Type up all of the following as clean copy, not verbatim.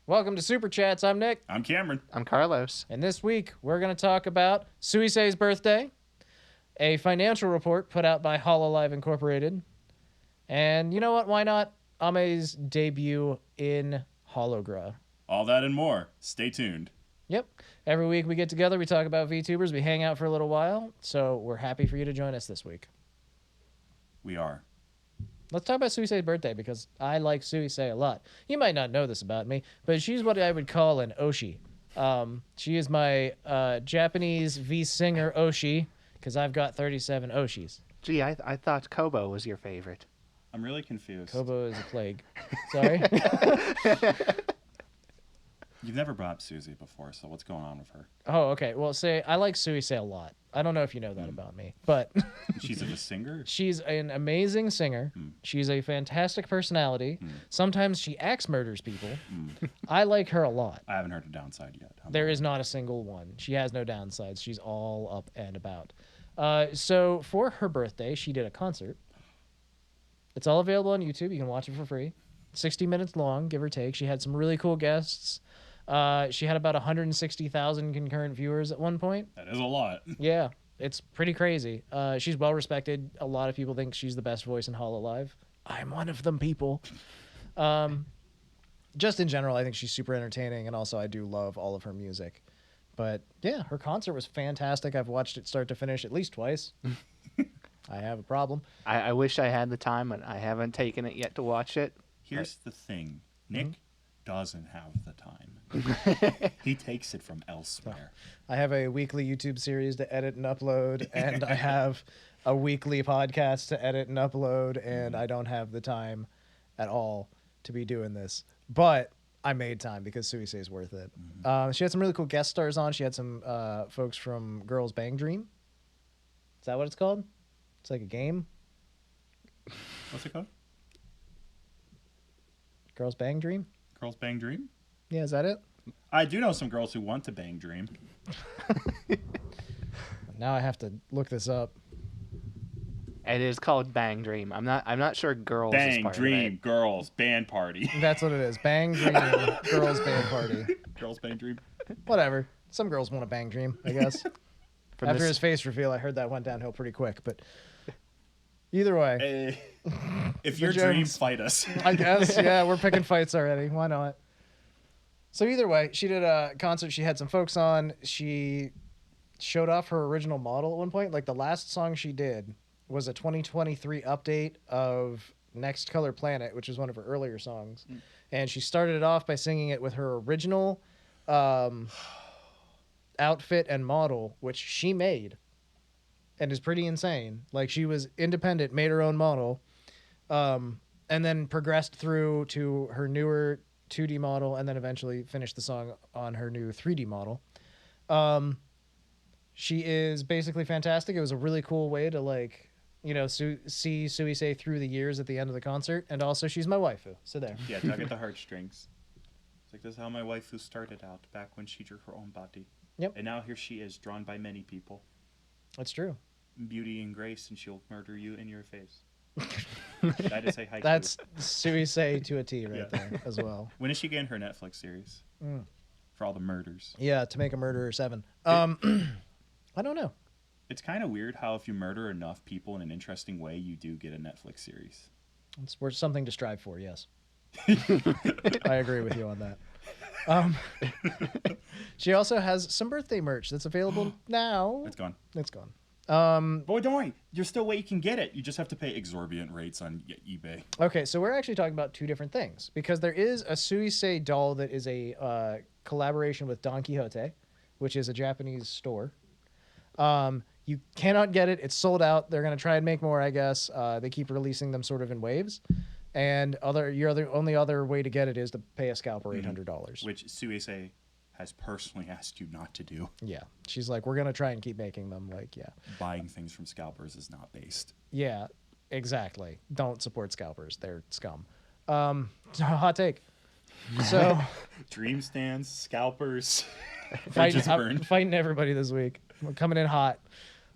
Welcome to Super Chats. I'm Nick. I'm Cameron. I'm Carlos. And this week, we're going to talk about Suisei's birthday, a financial report put out by Hololive Incorporated, and you know what? Why not? Ame's debut in Hologra. All that and more. Stay tuned. Yep. Every week we get together, we talk about VTubers, we hang out for a little while, so we're happy for you to join us this week. We are. Let's talk about Suisei's birthday because I like Suisei a lot. You might not know this about me, but she's what I would call an Oshi. She is my Japanese V-singer Oshi because I've got 37 Oshis. Gee, I thought Kobo was your favorite. I'm really confused. Kobo is a plague. Sorry. You've never brought up Susie before, so what's going on with her? Oh, okay. Well, I like Suisei a lot. I don't know if you know that about me, but She's a singer? she's an amazing singer. She's a fantastic personality. Sometimes she axe murders people. I like her a lot. I haven't heard a downside yet. There is not a single one. She has no downsides. She's all up and about. So for her birthday, she did a concert. It's all available on YouTube. You can watch it for free. 60 minutes long, give or take. She had some really cool guests. She had about 160,000 concurrent viewers at one point. That is a lot. Yeah, it's pretty crazy. She's well respected. A lot of people think she's the best voice in Hololive. I'm one of them people. Just in general, I think she's super entertaining, and also I do love all of her music. But yeah, her concert was fantastic. I've watched it start to finish at least twice. I have a problem. I wish I had the time, but I haven't taken it yet to watch it. Here's the thing. Nick doesn't have the time. He takes it from elsewhere. I have a weekly YouTube series to edit and upload, and I have a weekly podcast to edit and upload, and I don't have the time at all to be doing this. But I made time because Suisei is worth it. She had some really cool guest stars on. She had some folks from Girls Bang Dream. Is that what it's called? It's like a game. What's it called? Girls Bang Dream? Girls Bang Dream? Yeah, is that it? I do know some girls who want to bang dream. Now I have to look this up. It is called Bang Dream. I'm not sure girls is Bang part Dream of it. Girls Band Party. That's what it is. Bang Dream Girls Band Party. Girls Bang Dream. Whatever. Some girls want a bang dream, I guess. From After this- his face reveal, I heard that went downhill pretty quick, but either way. If your The dream, jokes. fight us. I guess, yeah, we're picking fights already. Why not? So either way, she did a concert. She had some folks on. She showed off her original model at one point. Like the last song she did was a 2023 update of Next Color Planet, which was one of her earlier songs. And she started it off by singing it with her original outfit and model, which she made and is pretty insane. Like she was independent, made her own model, and then progressed through to her newer 2D model, and then eventually finished the song on her new 3D model. She is basically fantastic. It was a really cool way to see Suisei through the years at the end of the concert, and also she's my waifu. So there. Yeah, tug at the heartstrings. It's like this is how my waifu started out back when she drew her own body. Yep. And now here she is, drawn by many people. That's true. Beauty and grace, and she'll murder you in your face. That is a haiku. That's Suisei to a T right there as well. When is she getting her Netflix series? For all the murders. Yeah, to make a murderer 7. I don't know. It's kind of weird how if you murder enough people in an interesting way, you do get a Netflix series. It's worth something to strive for, yes. I agree with you on that. She also has some birthday merch that's available now. It's gone. It's gone. Boy, don't worry. There's still a way you can get it. You just have to pay exorbitant rates on eBay. Okay, so we're actually talking about two different things because there is a Suisei doll that is a collaboration with Don Quixote, which is a Japanese store. You cannot get it. It's sold out. They're going to try and make more, I guess. They keep releasing them sort of in waves. And your only other way to get it is to pay a scalper $800. Which Suisei has personally asked you not to do. Yeah. She's like, we're going to try and keep making them. Like, yeah. Buying things from scalpers is not based. Yeah, exactly. Don't support scalpers. They're scum. Hot take. So Dream stands, scalpers, I'm fighting everybody this week. We're coming in hot.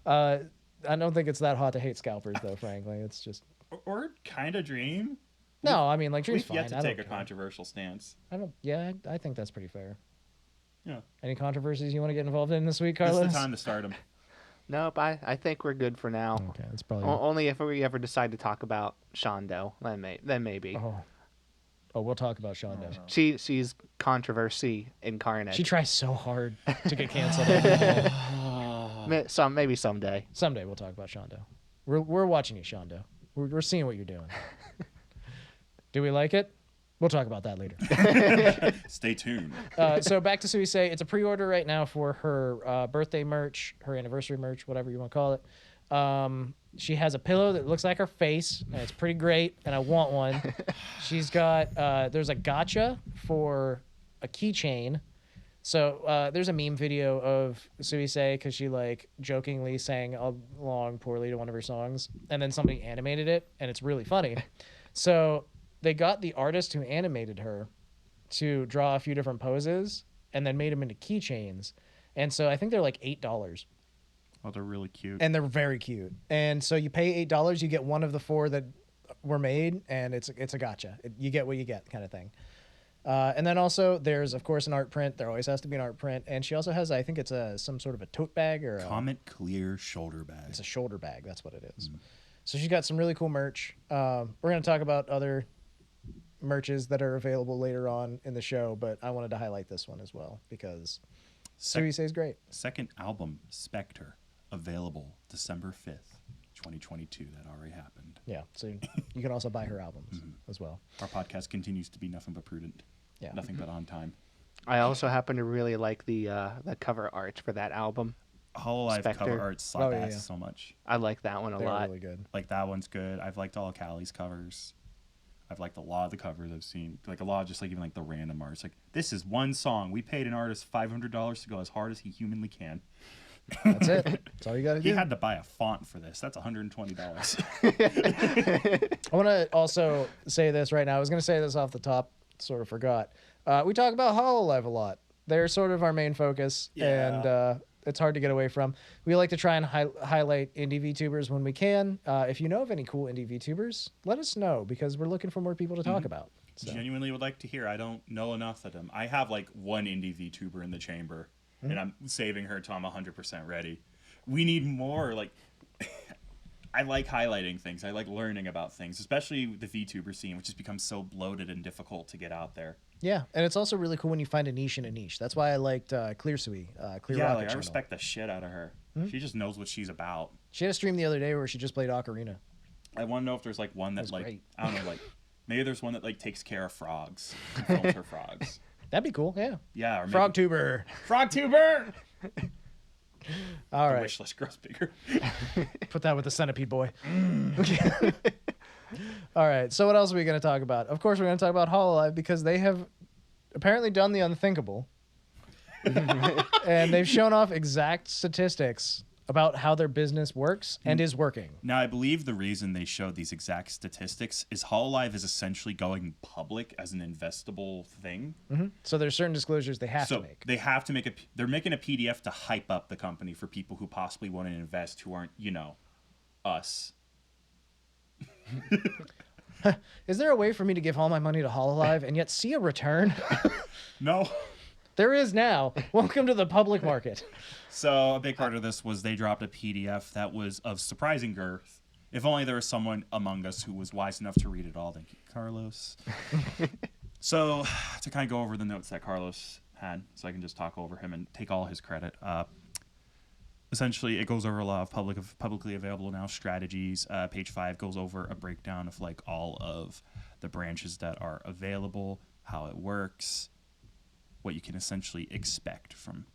I don't think it's that hot to hate scalpers, though, frankly. It's just... Or kind of dream. No, I mean, like, Dream's We've fine. yet to I take don't a care. controversial stance. I think that's pretty fair. Yeah. Any controversies you want to get involved in this week, This Carlos? is the time to start them. Nope, I think we're good for now. Okay, that's probably. Only if we ever decide to talk about Shondo, then maybe. Oh, we'll talk about Shondo. She's controversy incarnate. She tries so hard to get canceled. Maybe someday. Someday we'll talk about Shondo. We're watching you, Shondo. We're seeing what you're doing. Do we like it? We'll talk about that later. Stay tuned. So back to Suisei. It's a pre-order right now for her birthday merch, her anniversary merch, whatever you want to call it. She has a pillow that looks like her face, and it's pretty great, and I want one. She's got, there's a gacha for a keychain. So there's a meme video of Suisei because she like jokingly sang along poorly to one of her songs, and then somebody animated it, and it's really funny. So they got the artist who animated her to draw a few different poses and then made them into keychains. And so I think they're like $8. Oh, they're really cute. And they're very cute. And so you pay $8, you get one of the 4 that were made, and it's a gotcha. You get what you get kind of thing. And then also there's, of course, an art print. There always has to be an art print. And she also has, I think it's some sort of a tote bag or Comet Clear shoulder bag. It's a shoulder bag. That's what it is. So she's got some really cool merch. We're going to talk about other merches that are available later on in the show, but I wanted to highlight this one as well because Suisei is great. Second album, Spectre, available December 5th, 2022. That already happened. Yeah, so you can also buy her albums as well. Our podcast continues to be nothing but prudent. Yeah. Nothing but on time. I also happen to really like the cover art for that album. Hololive Spectre. cover art slap yeah. ass so much. I like that one a They're lot. really good. Like that one's good. I've liked all of Callie's covers. I've liked a lot of the covers I've seen. Like a lot of just like even like the random arts. Like this is one song. We paid an artist $500 to go as hard as he humanly can. That's it. That's all you got to do. He had to buy a font for this. That's $120. I want to also say this right now. I was going to say this off the top, sort of forgot. We talk about Hololive a lot. They're sort of our main focus, and it's hard to get away from. We like to try and highlight indie VTubers when we can. If you know of any cool indie VTubers, let us know because we're looking for more people to talk about. So. Genuinely would like to hear. I don't know enough of them. I have like one indie VTuber in the chamber, and I'm saving her till I'm 100% ready. We need more. Like, I like highlighting things. I like learning about things, especially the VTuber scene, which has become so bloated and difficult to get out there. Yeah, and it's also really cool when you find a niche in a niche. That's why I liked Clear Sui, Clear Yeah, Rocket like I channel. respect the shit out of her. She just knows what she's about. She had a stream the other day where she just played Ocarina. I want to know if there's like one that like great. I don't know, like maybe there's one that like takes care of frogs, and films her frogs. That'd be cool, yeah. Yeah, or maybe Frogtuber. Frogtuber. All The right. wish list grows bigger. Put that with the centipede boy. All right. So what else are we going to talk about? Of course, we're going to talk about Hololive because they have apparently done the unthinkable. And they've shown off exact statistics about how their business works and is working. Now, I believe the reason they showed these exact statistics is Hololive is essentially going public as an investable thing. So there's certain disclosures they have to make. They have to make they're making a PDF to hype up the company for people who possibly want to invest who aren't, us. Is there a way for me to give all my money to Hololive and yet see a return? No. There is now. Welcome to the public market. So a big part of this was they dropped a PDF that was of surprising girth. If only there was someone among us who was wise enough to read it all. Thank you, Carlos. So to kind of go over the notes that Carlos had, so I can just talk over him and take all his credit. Essentially, it goes over a lot of publicly available now strategies. Page 5 goes over a breakdown of like all of the branches that are available, how it works, what you can essentially expect from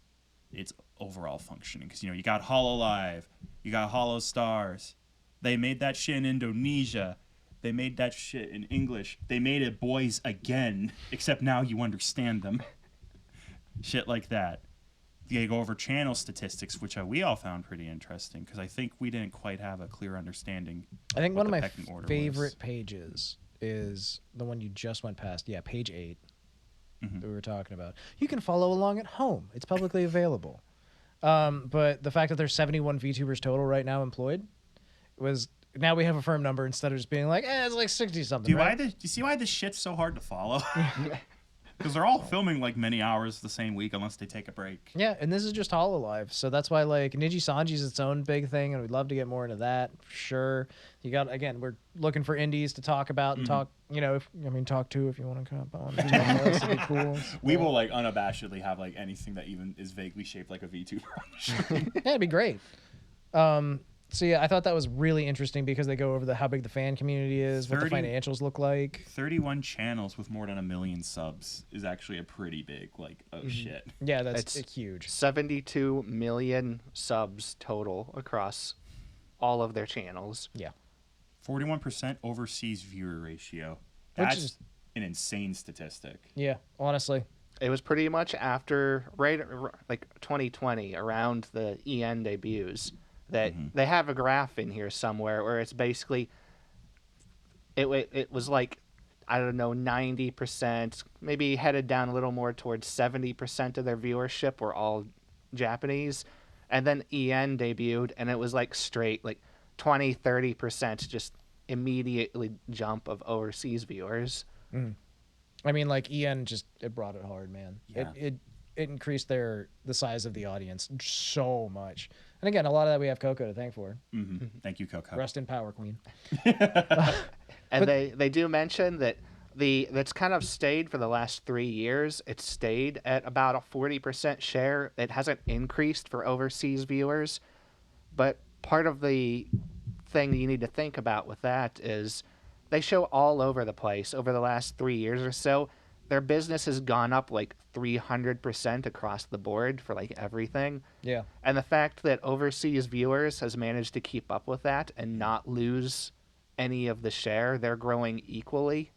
its overall functioning. Because, you got Hololive, you got Holo Stars. They made that shit in Indonesia. They made that shit in English. They made it boys again, except now you understand them. Shit like that. They go over channel statistics, which we all found pretty interesting, because I think we didn't quite have a clear understanding. I think one of my pecking order favorite pages is the one you just went past. Yeah, page 8 that we were talking about. You can follow along at home. It's publicly available. But the fact that there's 71 VTubers total right now employed was now we have a firm number instead of just being like, it's like 60 something. Do right? you see why this shit's so hard to follow? Because they're all filming like many hours the same week unless they take a break. Yeah, and this is just Hololive, so that's why like Niji Sanji's its own big thing, and we'd love to get more into that for sure. You got again, we're looking for indies to talk about and talk. You know, talk to if you want to come on. That'd be cool. We will like unabashedly have like anything that even is vaguely shaped like a VTuber on the stream. Yeah, it'd be great. So yeah, I thought that was really interesting because they go over how big the fan community is, what the financials look like. 31 channels with more than 1 million subs is actually a pretty big shit. Yeah, that's huge. 72 million subs total across all of their channels. Yeah. 41% overseas viewer ratio. Which That's is an insane statistic. Yeah, honestly. It was pretty much after like 2020 around the EN debuts. That they have a graph in here somewhere where it's basically it was like, I don't know, 90%, maybe headed down a little more towards 70% of their viewership were all Japanese, and then EN debuted and it was like straight like 20-30% just immediately jump of overseas viewers. I mean, like EN it brought it hard, man. Yeah. It increased the size of the audience so much. And again, a lot of that we have Coco to thank for. Thank you, Coco. Rest in power, Queen. And they do mention that that's kind of stayed for the last 3 years. It's stayed at about a 40% share. It hasn't increased for overseas viewers. But part of the thing that you need to think about with that is they show all over the place over the last 3 years or so. Their business has gone up like 300% across the board for like everything. Yeah. And the fact that overseas viewers has managed to keep up with that and not lose any of the share, they're growing equally.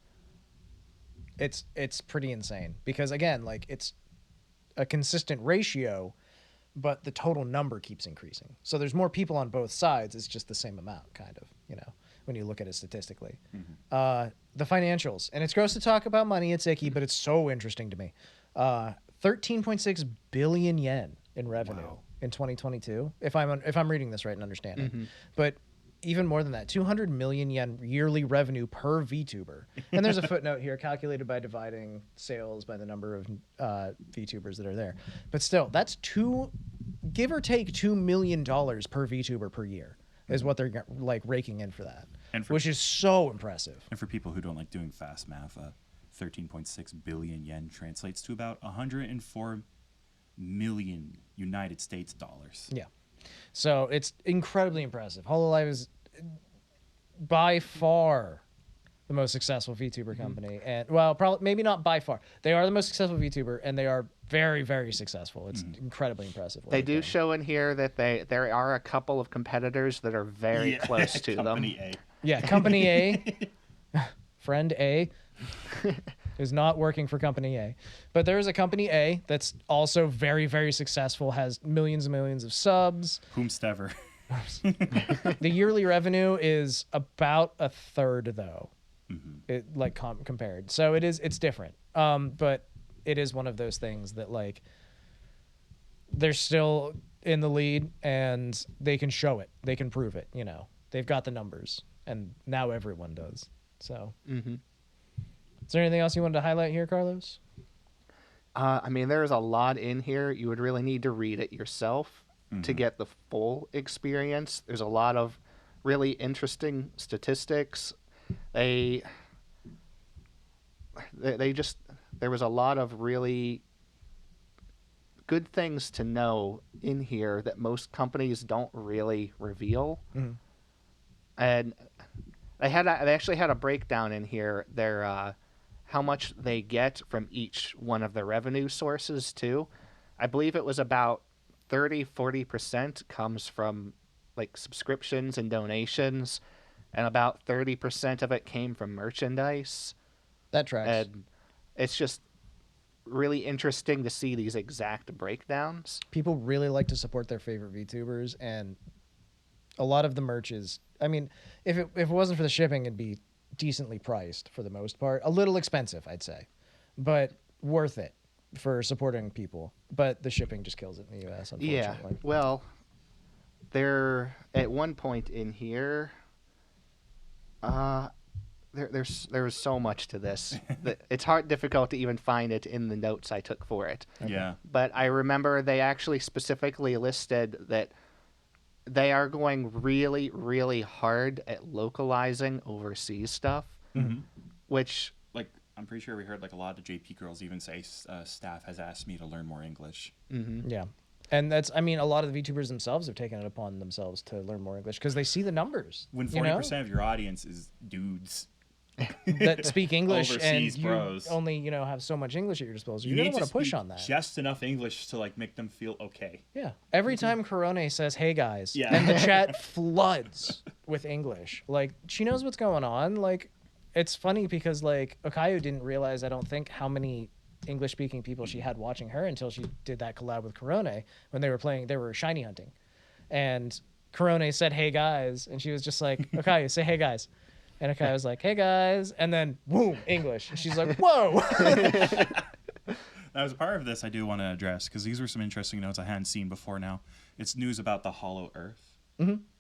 It's pretty insane because again, like it's a consistent ratio, but the total number keeps increasing. So there's more people on both sides. It's just the same amount, kind of, when you look at it statistically. The financials, and it's gross to talk about money. It's icky, but it's so interesting to me. 13.6 billion yen in revenue in 2022. If I'm reading this right and understanding, but even more than that, 200 million yen yearly revenue per VTuber. And there's a footnote here calculated by dividing sales by the number of VTubers that are there. But still, that's give or take $2 million per VTuber per year is what they're like raking in for that, which is so impressive. And for people who don't like doing fast math, 13.6 billion yen translates to about 104 million United States dollars. Yeah. So it's incredibly impressive. Hololive is by far the most successful VTuber company. And well, probably maybe not by far. They are the most successful VTuber and they are very, very successful. It's incredibly impressive. They do show in here that there are a couple of competitors that are very close to Company them. A. Yeah, Company A, friend A, is not working for Company A. But there is a Company A that's also very, very successful, has millions and millions of subs. Whomstever. The yearly revenue is about a third, though, compared. So it's different. But it is one of those things that like they're still in the lead and they can show it, they can prove it. They've got the numbers, and now everyone does. So, is there anything else you wanted to highlight here, Carlos? I mean, there's a lot in here. You would really need to read it yourself to get the full experience. There's a lot of really interesting statistics. There was a lot of really good things to know in here that most companies don't really reveal. And they actually had a breakdown in here. How much they get from each one of the revenue sources too. I believe it was about 30-40% comes from like subscriptions and donations, and about 30% of it came from merchandise. That tracks. And it's just really interesting to see these exact breakdowns. People really like to support their favorite VTubers, and a lot of the merch is, I mean, if it wasn't for the shipping, it'd be decently priced for the most part. A little expensive, I'd say, but worth it for supporting people. But the shipping just kills it in the US, unfortunately. Yeah, well, there at one point in here, There's so much to this. It's difficult to even find it in the notes I took for it. Yeah. But I remember they actually specifically listed that they are going really, really hard at localizing overseas stuff, which Like, I'm pretty sure we heard like a lot of the JP girls even say staff has asked me to learn more English. Yeah. And that's, I mean, a lot of the VTubers themselves have taken it upon themselves to learn more English because they see the numbers. When you know? 40% of your audience is dudes that speak English overseas and you bros. only, have so much English at your disposal. You You're need going to to want to push speak on that. just enough English to like make them feel okay. Yeah. Every time Corone says, "Hey guys," Yeah. and the chat floods with English. Like, she knows what's going on. Like, it's funny because like Okayu didn't realize, I don't think, how many English speaking people she had watching her until she did that collab with Corone when they were shiny hunting. And Corone said, "Hey guys," and she was just like, "Okayu, say hey guys." And Akayu was like, "Hey guys," and then boom, English. And she's like, "Whoa!" Now, as a part of this, I do want to address, because these were some interesting notes I hadn't seen before now. It's news about the Hollow Earth.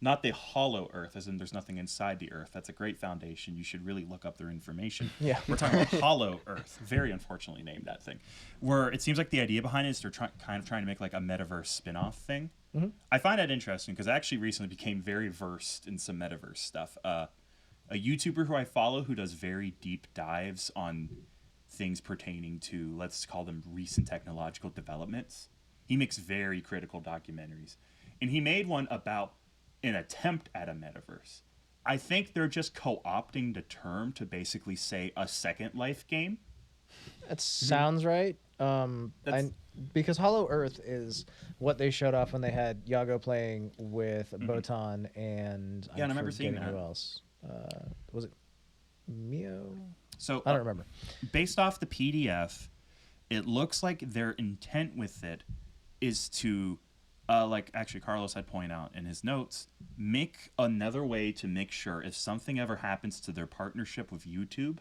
Not the Hollow Earth, as in there's nothing inside the Earth. That's a great foundation. You should really look up their information. Yeah. We're talking about Hollow Earth. Very unfortunately named that thing. Where it seems like the idea behind it is they're kind of trying to make like a metaverse spin-off thing. I find that interesting because I actually recently became very versed in some metaverse stuff. A YouTuber who I follow who does very deep dives on things pertaining to, let's call them, recent technological developments. He makes very critical documentaries. And he made one about an attempt at a metaverse. I think they're just co-opting the term to basically say a Second Life game. That sounds right. Because Hollow Earth is what they showed off when they had Yago playing with Botan and Yeah, I remember seeing forgetting that. who else. Was it Mio? So I don't remember. Based off the PDF, it looks like their intent with it is to, like actually Carlos had pointed out in his notes, make another way to make sure if something ever happens to their partnership with YouTube,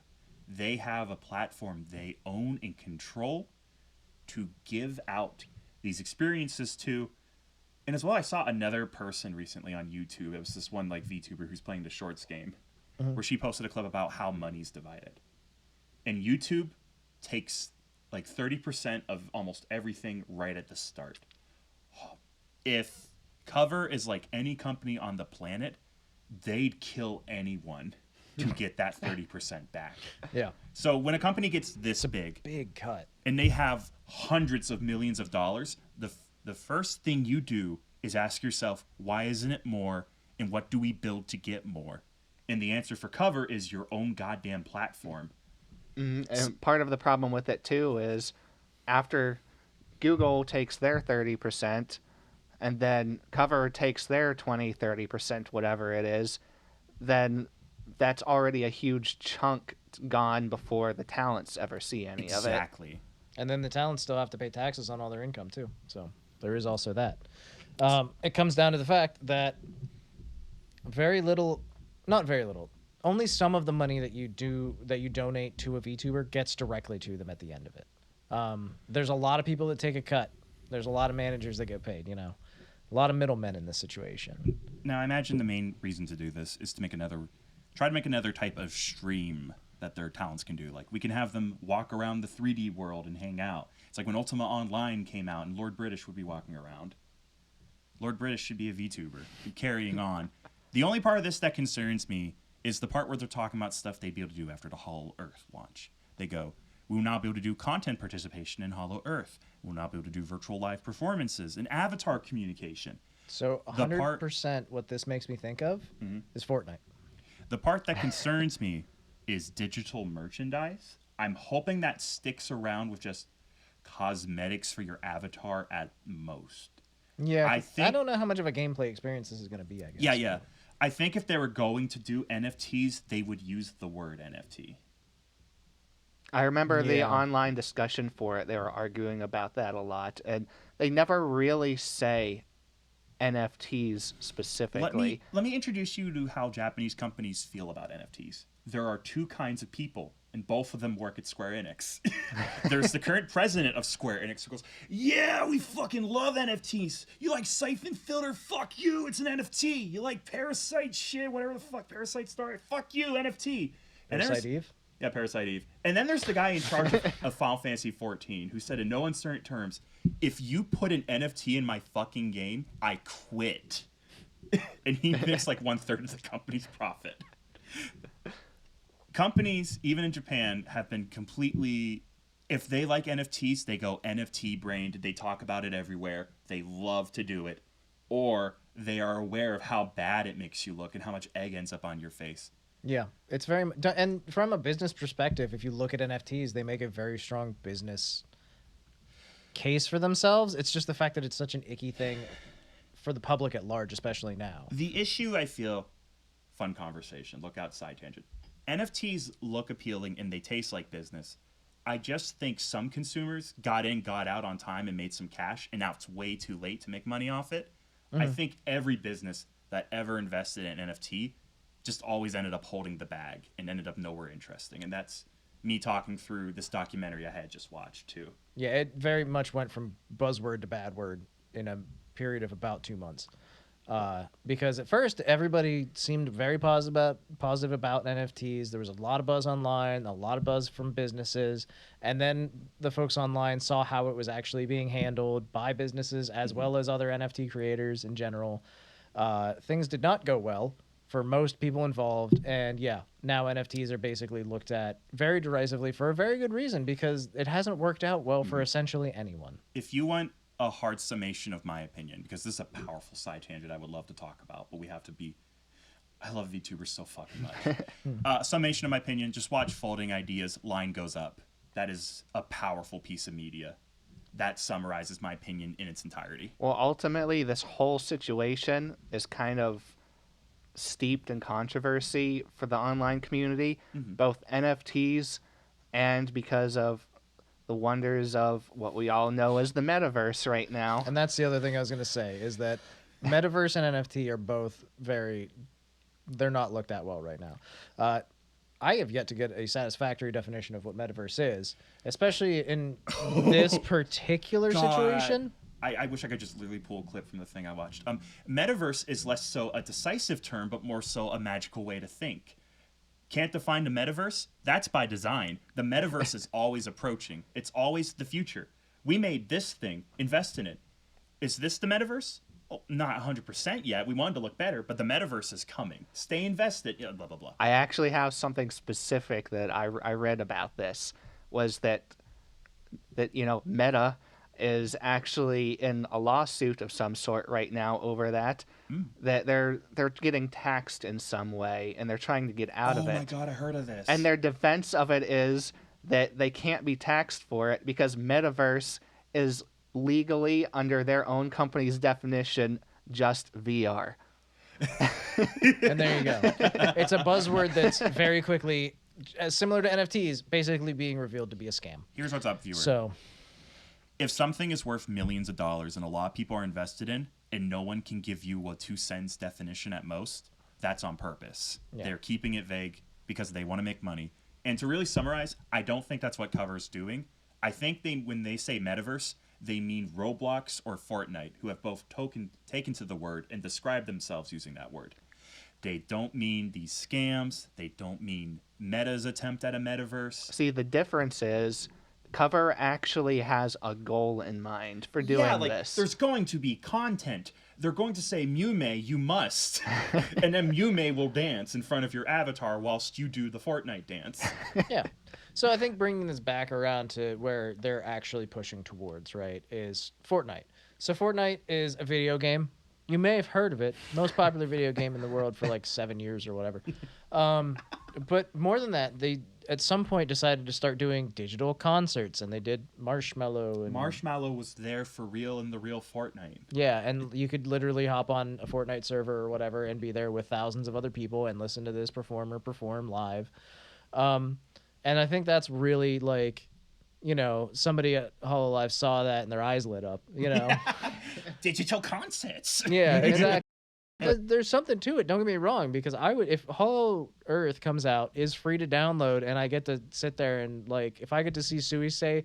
they have a platform they own and control to give out these experiences to. And as well, I saw another person recently on YouTube. It was this one like VTuber who's playing the shorts game, where she posted a clip about how money's divided. And YouTube takes like 30% of almost everything right at the start. If Cover is like any company on the planet, they'd kill anyone to get that 30% back. Yeah. So when a company gets this big cut. and they have hundreds of millions of dollars, the first thing you do is ask yourself, why isn't it more, and what do we build to get more? And the answer for Cover is your own goddamn platform. And part of the problem with it too is after Google takes their 30% and then Cover takes their 20-30%, whatever it is, then that's already a huge chunk gone before the talents ever see any of it. Exactly. And then the talents still have to pay taxes on all their income too. So there is also that. It comes down to the fact that not very little, only some of the money that you donate to a VTuber gets directly to them at the end of it. There's a lot of people that take a cut. There's a lot of managers that get paid, a lot of middlemen in this situation. Now, I imagine the main reason to do this is to try to make another type of stream that their talents can do. Like, we can have them walk around the 3D world and hang out. It's like when Ultima Online came out and Lord British would be walking around. Lord British should be a VTuber, be carrying on. The only part of this that concerns me is the part where they're talking about stuff they'd be able to do after the Hollow Earth launch. They go, we will now be able to do content participation in Hollow Earth. We'll now be able to do virtual live performances and avatar communication. So 100% what this makes me think of is Fortnite. The part that concerns me is digital merchandise. I'm hoping that sticks around with just cosmetics for your avatar at most. Yeah, I don't know how much of a gameplay experience this is going to be, I guess. Yeah. I think if they were going to do NFTs, they would use the word NFT. I remember the online discussion for it. They were arguing about that a lot, and they never really say NFTs specifically. Let me introduce you to how Japanese companies feel about NFTs. There are two kinds of people and both of them work at Square Enix. There's the current president of Square Enix who goes, yeah, we fucking love NFTs. You like Siphon Filter? Fuck you, it's an NFT. You like Parasite shit, whatever the fuck, Parasite Star? Fuck you, NFT. Parasite Eve? Yeah, Parasite Eve. And then there's the guy in charge of Final Fantasy XIV who said in no uncertain terms, if you put an NFT in my fucking game, I quit. And he makes like 1/3 of the company's profit. Companies, even in Japan, have been completely... If they like NFTs, they go NFT-brained. They talk about it everywhere. They love to do it. Or they are aware of how bad it makes you look and how much egg ends up on your face. Yeah, it's very... And from a business perspective, if you look at NFTs, they make a very strong business case for themselves. It's just the fact that it's such an icky thing for the public at large, especially now. The issue, I feel... Fun conversation. Look outside tangent. NFTs look appealing and they taste like business. I just think some consumers got in, got out on time and made some cash, and now it's way too late to make money off it. I think every business that ever invested in NFT just always ended up holding the bag and ended up nowhere interesting. And that's me talking through this documentary I had just watched too. Yeah, it very much went from buzzword to bad word in a period of about 2 months. Because at first everybody seemed very positive about NFTs. There was a lot of buzz online, a lot of buzz from businesses, and then the folks online saw how it was actually being handled by businesses as well as other NFT creators in general. Things did not go well for most people involved, and yeah, now NFTs are basically looked at very derisively for a very good reason, because it hasn't worked out well for essentially anyone. If you want a hard summation of my opinion, because this is a powerful side tangent I would love to talk about, but we have to be... I love VTubers so fucking much. Summation of my opinion, just watch Folding Ideas, Line Goes Up. That is a powerful piece of media. That summarizes my opinion in its entirety. Well, ultimately, this whole situation is kind of steeped in controversy for the online community, both NFTs and because of the wonders of what we all know as the metaverse right now. And that's the other thing I was going to say, is that metaverse and NFT are both they're not looked at well right now. I have yet to get a satisfactory definition of what metaverse is, especially in this particular situation. I wish I could just literally pull a clip from the thing I watched. Metaverse is less so a decisive term, but more so a magical way to think. Can't define the metaverse? That's by design. The metaverse is always approaching. It's always the future. We made this thing. Invest in it. Is this the metaverse? Oh, not 100% yet. We wanted to look better, but the metaverse is coming. Stay invested. Yeah, blah, blah, blah. I actually have something specific that I read about this, was that Meta is actually in a lawsuit of some sort right now over that, that they're getting taxed in some way, and they're trying to get out of it. Oh my God, I heard of this. And their defense of it is that they can't be taxed for it because Metaverse is legally, under their own company's definition, just VR. And there you go. It's a buzzword that's very quickly, similar to NFTs, basically being revealed to be a scam. Here's what's up, viewer. So, if something is worth millions of dollars and a lot of people are invested in, and no one can give you a 2-sentence definition at most, that's on purpose. Yeah. They're keeping it vague because they want to make money. And to really summarize, I don't think that's what Cover's doing. I think when they say metaverse, they mean Roblox or Fortnite, who have both taken to the word and described themselves using that word. They don't mean these scams. They don't mean Meta's attempt at a metaverse. See, the difference is Cover actually has a goal in mind for doing this. There's going to be content. They're going to say, Mume, you must. And then Mume will dance in front of your avatar whilst you do the Fortnite dance. yeah. So I think bringing this back around to where they're actually pushing towards, right, is Fortnite. So Fortnite is a video game. You may have heard of it. Most popular video game in the world for like 7 years or whatever. But more than that, they at some point decided to start doing digital concerts, and they did Marshmallow. And Marshmallow was there for real in the real Fortnite. yeah, and you could literally hop on a Fortnite server or whatever and be there with thousands of other people and listen to this performer perform live. And I think that's really like, somebody at Hololive saw that and their eyes lit up, Digital concerts. Yeah, exactly. there's something to it. Don't get me wrong, because I would, if Hollow Earth comes out, is free to download, and I get to sit there and like, if I get to see Suisei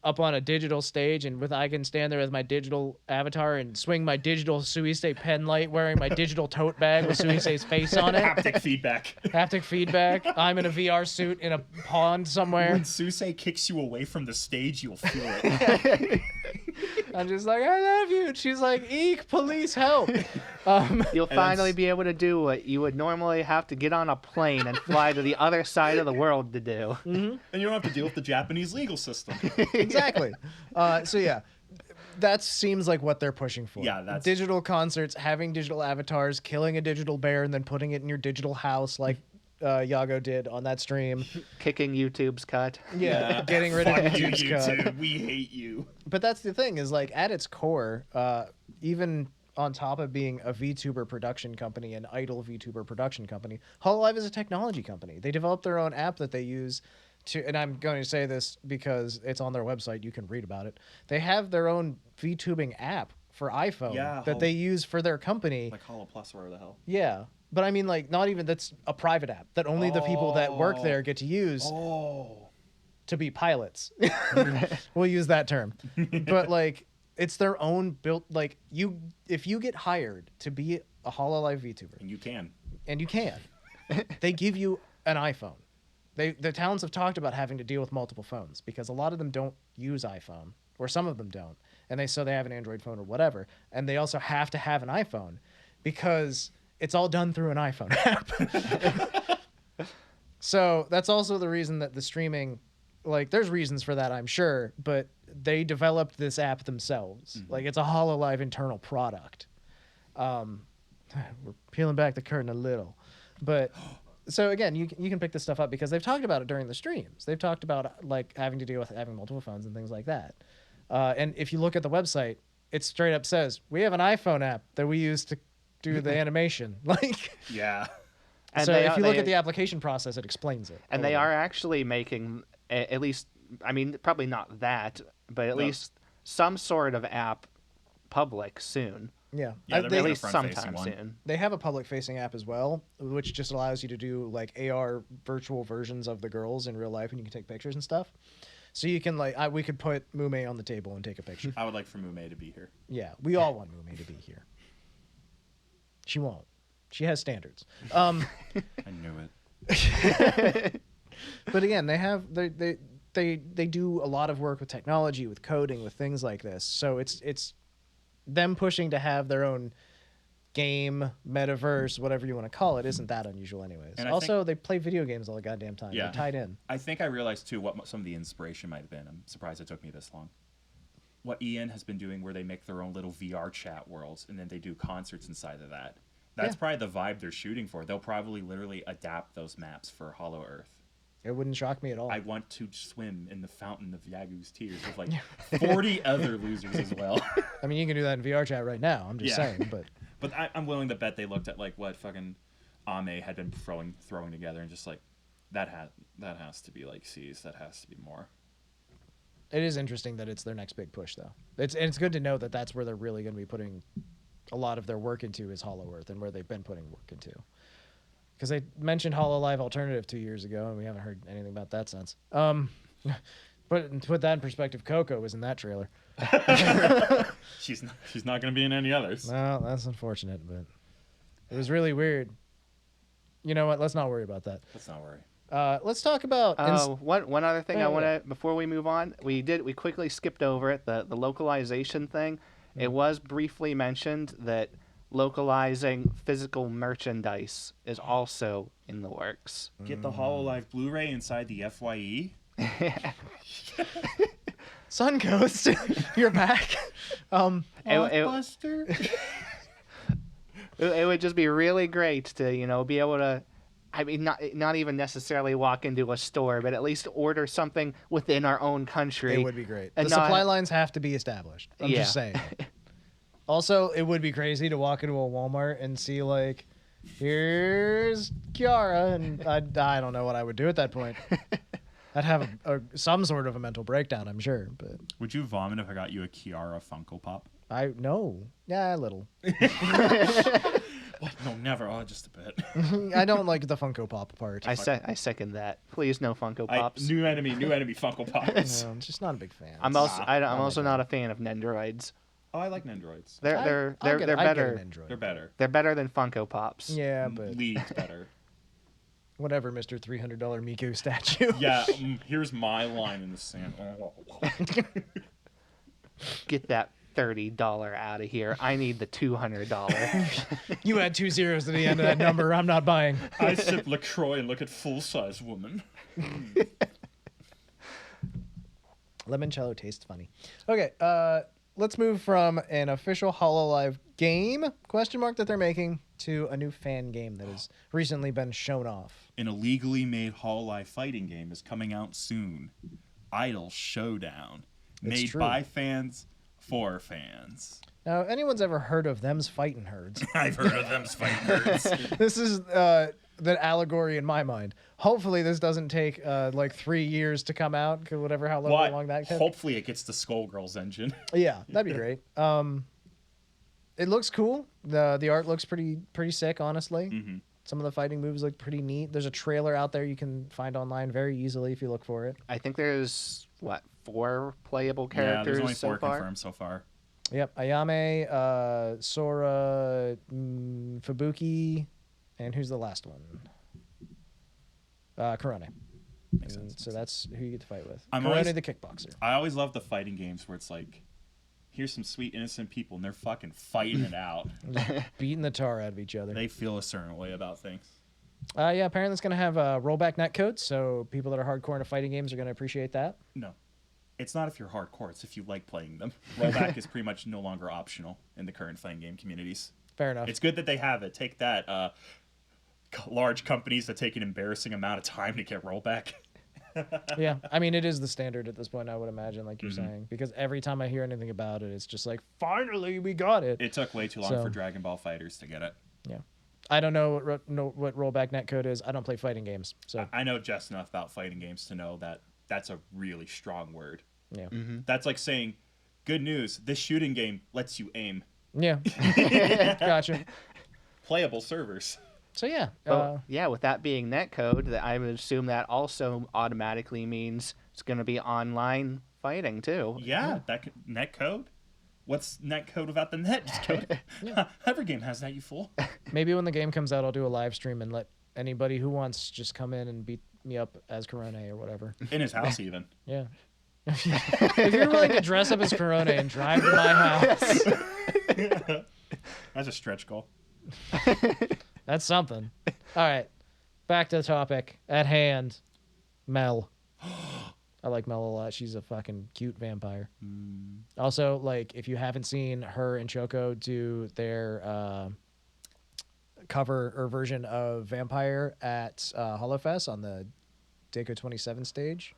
up on a digital stage, and I can stand there with my digital avatar and swing my digital Suisei pen light, wearing my digital tote bag with Suisei's face on it. Haptic feedback. Haptic feedback. I'm in a VR suit in a pond somewhere. When Suisei kicks you away from the stage, you'll feel it. I'm just like, I love you. And she's like, eek, police, help. You'll finally be able to do what you would normally have to get on a plane and fly to the other side of the world to do. And you don't have to deal with the Japanese legal system. Exactly. So yeah, that seems like what they're pushing for. Yeah, that's digital concerts, having digital avatars, killing a digital bear, and then putting it in your digital house, like Yago did on that stream. Kicking YouTube's cut. Yeah, getting rid of YouTube's cut. YouTube. We hate you. But that's the thing, is like at its core, even on top of being a VTuber production company, an idle VTuber production company, Hololive is a technology company. They develop their own app that they use to, and I'm going to say this because it's on their website, you can read about it. They have their own VTubing app for iPhone that they use for their company. Like Holo Plus or whatever the hell. Yeah. But I mean, like, not even, that's a private app that only the people that work there get to use to be pilots. We'll use that term. But like, it's their own built, like, if you get hired to be a Hololive VTuber. And you can. They give you an iPhone. The towns have talked about having to deal with multiple phones because a lot of them don't use iPhone, or some of them don't. And so they have an Android phone or whatever. And they also have to have an iPhone because it's all done through an iPhone app. So that's also the reason that the streaming, like, there's reasons for that, I'm sure, but they developed this app themselves. Like, it's a Hololive internal product. We're peeling back the curtain a little. But so again, you can pick this stuff up because they've talked about it during the streams. They've talked about like having to deal with having multiple phones and things like that. And if you look at the website, it straight up says, we have an iPhone app that we use to do the animation. Like, yeah. And so if you look at the application process, it explains it. And they are actually making, at least, I mean, probably not that, but at least some sort of app public soon. Yeah, at least sometime soon. They have a public-facing app as well, which just allows you to do like AR virtual versions of the girls in real life, and you can take pictures and stuff. So you can, like, we could put Mume on the table and take a picture. I would like for Mume to be here. Yeah, we all want Mume to be here. She won't. She has standards. I knew it. But again, they do a lot of work with technology, with coding, with things like this. So it's them pushing to have their own game, metaverse, whatever you want to call it, isn't that unusual anyways. And also, they play video games all the goddamn time. Yeah. They're tied in. I think I realized, too, what some of the inspiration might have been. I'm surprised it took me this long. What Ian has been doing where they make their own little VR chat worlds, and then they do concerts inside of that. That's probably the vibe they're shooting for. They'll probably literally adapt those maps for Hollow Earth. It wouldn't shock me at all. I want to swim in the fountain of Yagu's tears with like 40 other losers as well. I mean, you can do that in VR chat right now. I'm just saying, but I'm willing to bet they looked at like what fucking Ame had been throwing together and just like that has to be like seas. That has to be more. It is interesting that it's their next big push, though. It's good to know that that's where they're really going to be putting a lot of their work into, is Hollow Earth, and where they've been putting work into. Because they mentioned Hololive Alternative 2 years ago, and we haven't heard anything about that since. But to put that in perspective, Coco was in that trailer. She's not going to be in any others. No, that's unfortunate, but it was really weird. You know what? Let's not worry about that. Let's not worry. Let's talk about one other thing I want to, before we move on. We quickly skipped over it, the localization thing. It was briefly mentioned that localizing physical merchandise is also in the works. Get the Hololive Blu-ray inside the FYE. Suncoast, you're back. It would just be really great to, be able to, I mean, not even necessarily walk into a store, but at least order something within our own country. It would be great. The supply lines have to be established. I'm just saying. Also, it would be crazy to walk into a Walmart and see, like, here's Kiara, and I don't know what I would do at that point. I'd have some sort of a mental breakdown, I'm sure. But would you vomit if I got you a Kiara Funko Pop? No. Yeah, a little. What? No, never. Oh, just a bit. I don't like the Funko Pop part. I second that. Please, no Funko Pops. New enemy Funko Pops. No, I'm just not a big fan. I'm also I'm not also my not a fan of Nendoroids. Oh, I like Nendoroids. They're I'd get better. an Android. They're better. They're better than Funko Pops. Yeah, but Leagues better. whatever, Mr. $300 Miku statue. Yeah, here's my line in the sand. Get that $30 out of here. I need the $200. You had 2 zeros at the end of that number. I'm not buying. I sip LaCroix and look at full-size woman. Limoncello tastes funny. Okay, let's move from an official Hololive game, question mark, that they're making, to a new fan game that has recently been shown off. An illegally made Hololive fighting game is coming out soon. Idol Showdown. Made true. by fans for fans. Now, if anyone's ever heard of Them's Fightin' Herds, I've heard of them fighting herds. this is the allegory in my mind. Hopefully this doesn't take like 3 years to come out, whatever, how long that took. Hopefully it gets the Skullgirls engine. Yeah, that'd be great. It looks cool. The art looks pretty sick, honestly. Mm-hmm. Some of the fighting moves look pretty neat. There's a trailer out there you can find online very easily if you look for it. I think there's 4 playable Yeah, characters there's only so 4 far. confirmed so far. Yep, Ayame, Sora, Fubuki, and who's the last one? Kurone. Makes sense. So that's who you get to fight with. I'm Kurone always- the kickboxer. I always love the fighting games where it's like, here's some sweet innocent people and they're fucking fighting it out. Beating the tar out of each other. They feel a certain way about things. Yeah, apparently it's going to have rollback netcodes, so people that are hardcore into fighting games are going to appreciate that. No. It's not if you're hardcore, it's if you like playing them. Rollback is pretty much no longer optional in the current fighting game communities. Fair enough. It's good that they have it. Take that, large companies that take an embarrassing amount of time to get rollback. Yeah, I mean, it is the standard at this point, I would imagine, like you're Mm-hmm. saying, because every time I hear anything about it, it's just like, finally, we got it. It took way too long So- for Dragon Ball FighterZ to get it. Yeah. I don't know what rollback netcode is. I don't play fighting games, so I know just enough about fighting games to know that that's a really strong word. yeah. That's like saying, good news, this shooting game lets you aim. Yeah. Gotcha. Playable servers. So yeah, Well, yeah, with that being netcode, that I would assume that also automatically means it's going to be online fighting too. Yeah, net code. What's net code without the net code? Every game has that, you fool. maybe when the game comes out, I'll do a live stream and let anybody who wants just come in and beat me up as Kurone or whatever. In his house, even. Yeah. If you're willing to dress up as Kurone and drive to my house, That's a stretch goal. that's something. All right, back to the topic at hand. Mel. I like Mel a lot. She's a fucking cute vampire. Also, like, if you haven't seen her and Choco do their cover or version of Vampire at HoloFest on the Deco 27 stage,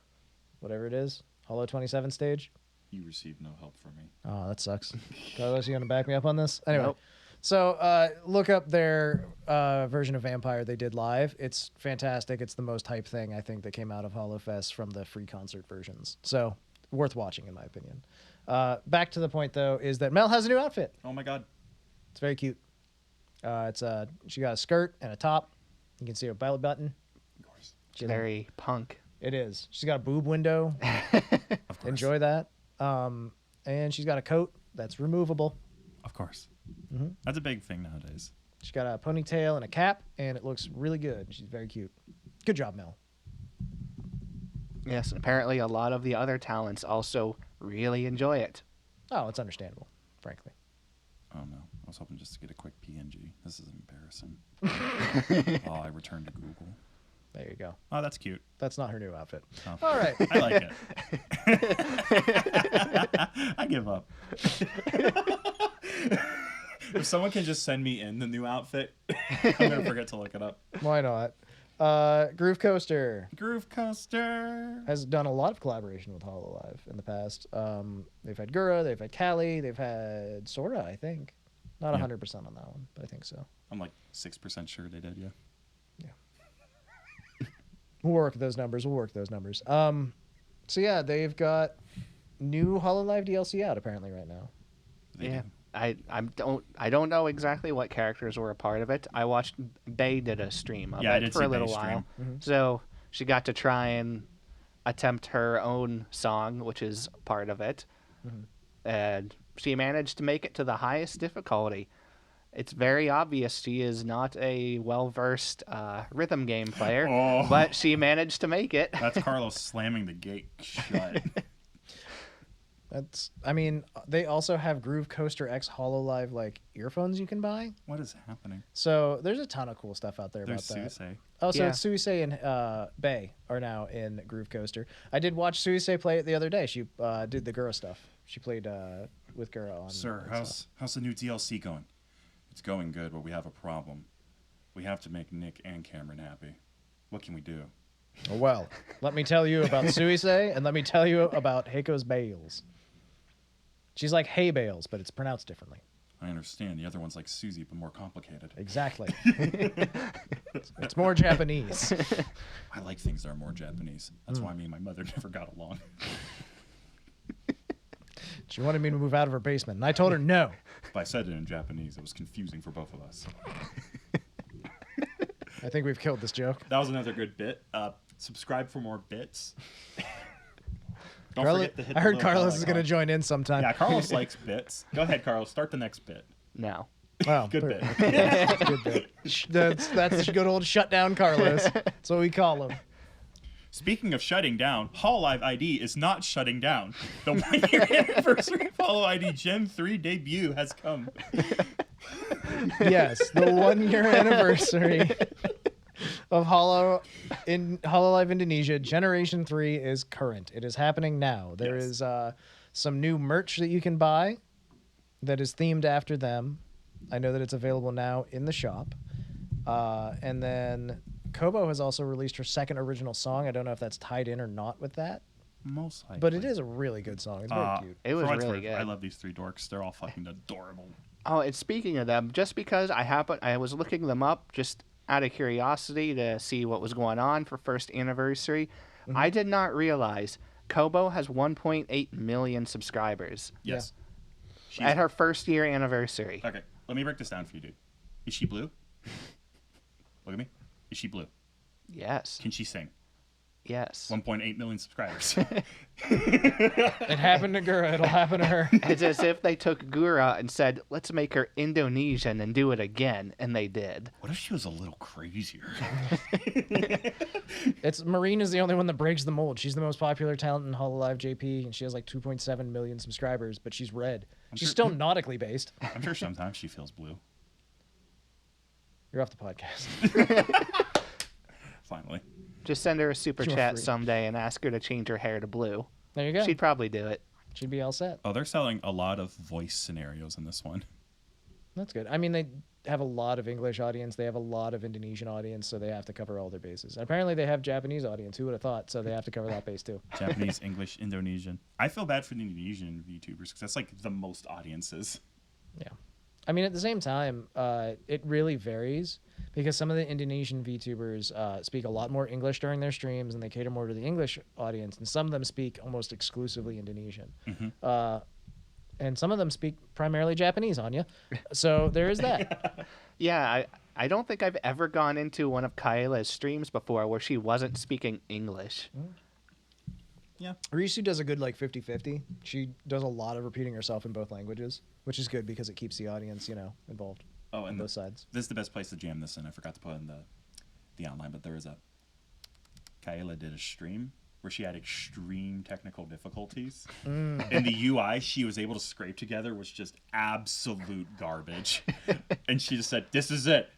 whatever it is, Holo 27 stage. You received no help from me. Oh, that sucks. Carlos, you gonna back me up on this? Anyway, Nope. so look up their version of Vampire they did live. It's fantastic. It's the most hype thing I think that came out of HoloFest from the free concert versions. So worth watching in my opinion. Back to the point though is that Mel has a new outfit. Oh my god. It's very cute. She got a skirt and a top. You can see her belly button. Of course. She- Very punk. It is. She's got a boob window. Of course. Enjoy that. And she's got a coat that's removable. Of course. Mm-hmm. That's a big thing nowadays. She's got a ponytail and a cap, and it looks really good. She's very cute. Good job, Mel. Yes, and apparently a lot of the other talents also really enjoy it. Oh, it's understandable, frankly. Oh no. I was hoping just to get a quick PNG. This is embarrassing. Oh, I returned to Google. There you go. Oh, that's cute. That's not her new outfit. Oh. All right. I like it. I give up. If someone can just send me in the new outfit, I'm gonna forget to look it up. Why not? Groove Coaster Groove Coaster. has done a lot of collaboration with Hololive in the past. They've had Gura, they've had Callie, they've had Sora, I think. Not Yeah. 100% on that one, but I think so. I'm like 6% sure they did, yeah. We'll work those numbers. So yeah, they've got new Hololive DLC out apparently right now. They Yeah. do. I don't know exactly what characters were a part of it. I watched Bay did a stream of Yeah, I it did for see a little Bay's while. stream. So she got to try and attempt her own song, which is part of it. And she managed to make it to the highest difficulty. It's very obvious she is not a well-versed rhythm game player, Oh. but she managed to make it. That's Carlos slamming the gate shut. I mean, they also have Groove Coaster X Hololive like earphones you can buy. What is happening? So there's a ton of cool stuff out there There's about that. Susei. Oh, so Yeah. it's Suisei and Bay are now in Groove Coaster. I did watch Suisei play it the other day. She did the Gura stuff. She played with Gura on. Sir, on stuff. how's the new DLC going? It's going good, but we have a problem. We have to make Nick and Cameron happy. What can we do? Well, let me tell you about Suisei, and let me tell you about Heiko's Bales. She's like Hay Bales, but it's pronounced differently. I understand. The other one's like Susie, but more complicated. Exactly. It's more Japanese. I like things that are more Japanese. That's why me and my mother never got along. She wanted me to move out of her basement, and I told her no. If I said it in Japanese, it was confusing for both of us. I think we've killed this joke. That was another good bit. Subscribe for more bits. Don't Carlo- forget to hit I the heard little bell Carlos is going to icon. join in sometime. Yeah, Carlos likes bits. Go ahead, Carlos. Start the next bit. No. Wow, Good bit. Good bit. That's good old shutdown Carlos. That's what we call him. Speaking of shutting down, Hololive ID is not shutting down. The 1-year anniversary of Holo ID Gen 3 debut has come. Yes, the 1-year anniversary of Hololive Indonesia Generation 3 is current. It is happening now. There Yes. is some new merch that you can buy that is themed after them. I know that it's available now in the shop. And then Kobo has also released her second original song. I don't know if that's tied in or not with that, Most likely. but it is a really good song. It's very cute. It was For what it's really worth, good. I love these three dorks. They're all fucking adorable. Oh, and speaking of them, just because I was looking them up just out of curiosity to see what was going on for first anniversary, I did not realize Kobo has 1.8 million subscribers Yes. She's- at her first year anniversary. Okay, let me break this down for you, dude. Is she blue? Look at me. Is she blue? Yes. Can she sing? Yes. 1.8 million subscribers. It happened to Gura. It'll happen to her. It's as if they took Gura and said, let's make her Indonesian and do it again, and they did. What if she was a little crazier? It's Marine is the only one that breaks the mold. She's the most popular talent in Hololive JP, and she has like 2.7 million subscribers, but she's red. She's sure- still nautically based. I'm sure sometimes she feels blue. You're off the podcast. Finally. Just send her a super You're chat free. someday and ask her to change her hair to blue. There you go. She'd probably do it. She'd be all set. Oh, they're selling a lot of voice scenarios in this one. That's good. I mean, they have a lot of English audience. They have a lot of Indonesian audience, so they have to cover all their bases. And apparently, they have Japanese audience. Who would have thought? So they have to cover that base too. Japanese, English, Indonesian. I feel bad for the Indonesian VTubers because that's like the most audiences. Yeah. I mean, at the same time, it really varies because some of the Indonesian VTubers speak a lot more English during their streams and they cater more to the English audience, and some of them speak almost exclusively Indonesian. And some of them speak primarily Japanese, Anya. So there is that. Yeah, I don't think I've ever gone into one of Kayla's streams before where she wasn't speaking English. Yeah. Risu does a good like 50-50. She does a lot of repeating herself in both languages, which is good because it keeps the audience, involved Oh, on and both sides. this is the best place to jam this in. I forgot to put in the online, but there is a Kayla did a stream where she had extreme technical difficulties. And the UI she was able to scrape together was just absolute garbage. And she just said, "This is it."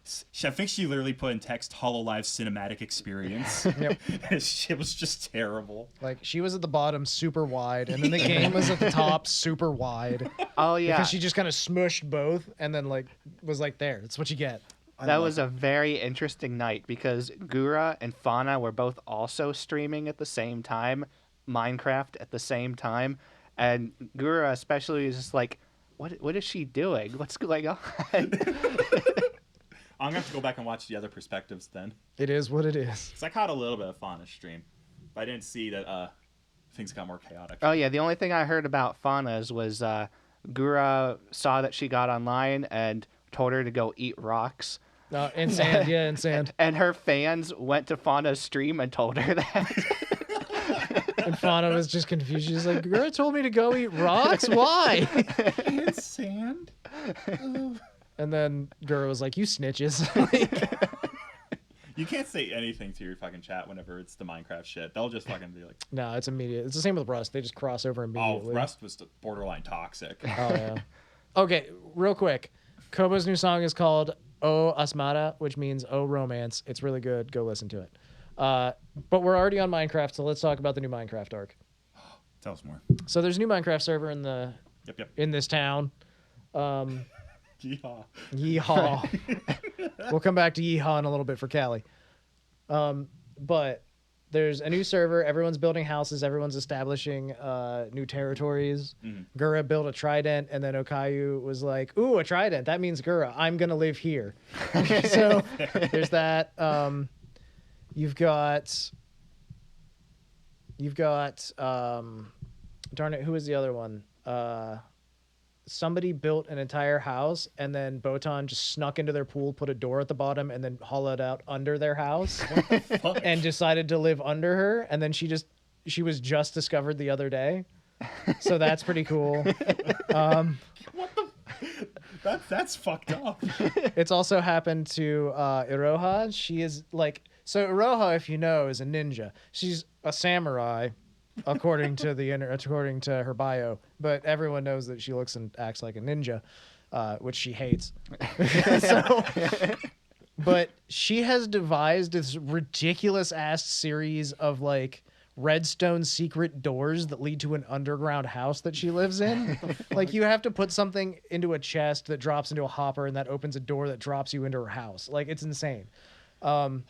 I think she literally put in text Hololive cinematic experience. Yep. It was just terrible. Like she was at the bottom super wide, and then the game was at the top super wide. Oh, yeah. Because she just kind of smushed both and then was like, there, that's what you get. That was a very interesting night because Gura and Fauna were both also streaming at the same time, Minecraft at the same time, and Gura especially was just like, "What is she doing? What's going on?" I'm gonna have to go back and watch the other perspectives then, It is what it is. because I caught a little bit of Fauna's stream, but I didn't see that things got more chaotic. Oh yeah, the only thing I heard about Fauna's was Gura saw that she got online and told her to go eat rocks. In sand, yeah, in sand. And her fans went to Fauna's stream and told her that. And Fauna was just confused. She's like, Gura told me to go eat rocks? Why? In sand. And then Gura was like, you snitches. Like, You can't say anything to your fucking chat whenever it's the Minecraft shit. They'll just fucking be like, no, it's immediate. It's the same with Rust. They just cross over oh, immediately. Rust was borderline toxic. Oh, yeah. Okay, real quick. Kobo's new song is called O Asmara, which means Oh Romance. It's really good. Go listen to it. But we're already on Minecraft, so let's talk about the new Minecraft arc. Tell us more. So there's a new Minecraft server in the Yep. in this town. Yeehaw. Yeehaw. We'll come back to Yeehaw in a little bit for Callie. But there's a new server. Everyone's building houses. Everyone's establishing new territories. Mm-hmm. Gura built a trident, and then Okayu was like, ooh, a trident. That means Gura. I'm going to live here. So there's that. You've got darn it, who was the other one? Somebody built an entire house, and then Botan just snuck into their pool, put a door at the bottom, and then hollowed out under their house and decided to live under her. And then she was just discovered the other day. So that's pretty cool. What the? That's fucked up. It's also happened to Iroha. She is like, so Iroha, if you know, is a ninja. She's a samurai, according to her bio, but everyone knows that she looks and acts like a ninja, which she hates. But she has devised this ridiculous ass series of like redstone secret doors that lead to an underground house that she lives in. Like, you have to put something into a chest that drops into a hopper, and that opens a door that drops you into her house. Like, it's insane. And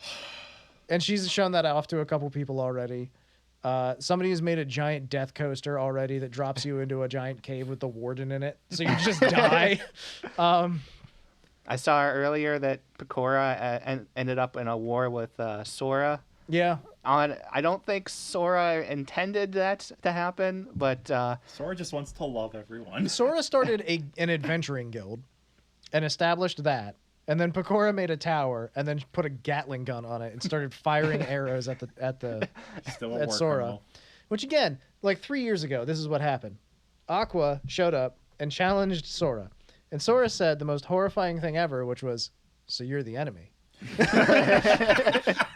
she's shown that off to a couple people already. Somebody has made a giant death coaster already that drops you into a giant cave with the warden in it, so you just die. I saw earlier that Pecora ended up in a war with Sora. Yeah. I don't think Sora intended that to happen, but Sora just wants to love everyone. Sora started an adventuring guild and established that. And then Pecora made a tower and then put a Gatling gun on it and started firing arrows at Sora. Criminal. Which, again, like 3 years ago, this is what happened. Aqua showed up and challenged Sora. And Sora said the most horrifying thing ever, which was, so you're the enemy.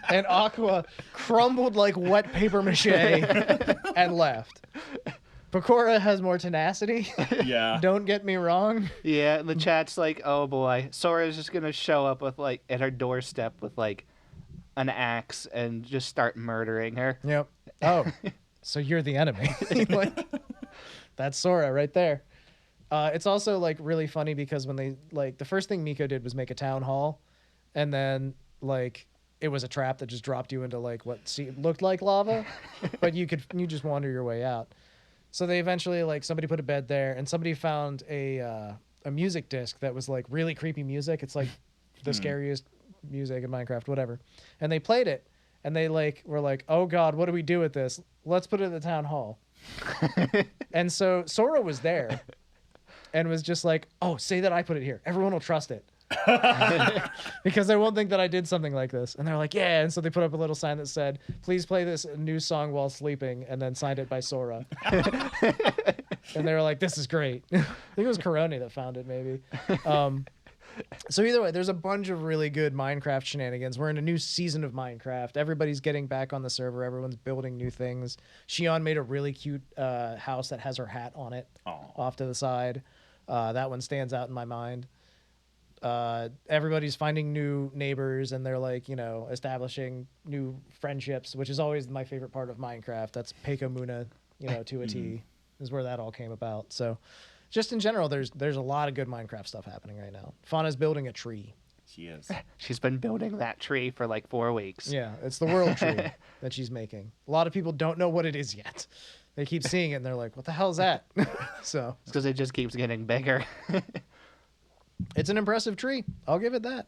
And Aqua crumbled like wet paper mache and left. Pecora has more tenacity. Yeah. Don't get me wrong. yeah, the chat's like, oh boy, Sora's just gonna show up with like at her doorstep with like an axe and just start murdering her. Yep. Oh, so you're the enemy. Like, that's Sora right there. It's also like really funny because when they like the first thing Miko did was make a town hall, and then like it was a trap that just dropped you into like what looked like lava, but you just wander your way out. So they eventually, like, somebody put a bed there, and somebody found a music disc that was like really creepy music. It's like the scariest music in Minecraft, whatever. And they played it, and they like were like, "Oh God, what do we do with this? Let's put it in the town hall." And so Sora was there, and was just like, "Oh, say that I put it here. Everyone will trust it." Because they won't think that I did something like this. And they're like, yeah. And so they put up a little sign that said, please play this new song while sleeping, and then signed it by Sora. And they were like, this is great. I think it was Coroni that found it, maybe. So either way, there's a bunch of really good Minecraft shenanigans. We're in a new season of Minecraft. Everybody's getting back on the server. Everyone's building new things. Shion made a really cute house that has her hat on it. Aww. Off to the side. That one stands out in my mind. Everybody's finding new neighbors, and they're like, establishing new friendships, which is always my favorite part of Minecraft. That's Peko Muna, to a T, is where that all came about. So just in general, there's a lot of good Minecraft stuff happening right now. Fauna's building a tree. She is. She's been building that tree for like 4 weeks. Yeah, it's the world tree that she's making. A lot of people don't know what it is yet. They keep seeing it, and they're like, what the hell is that? So It's because it just keeps getting bigger. it's an impressive tree. I'll give it that.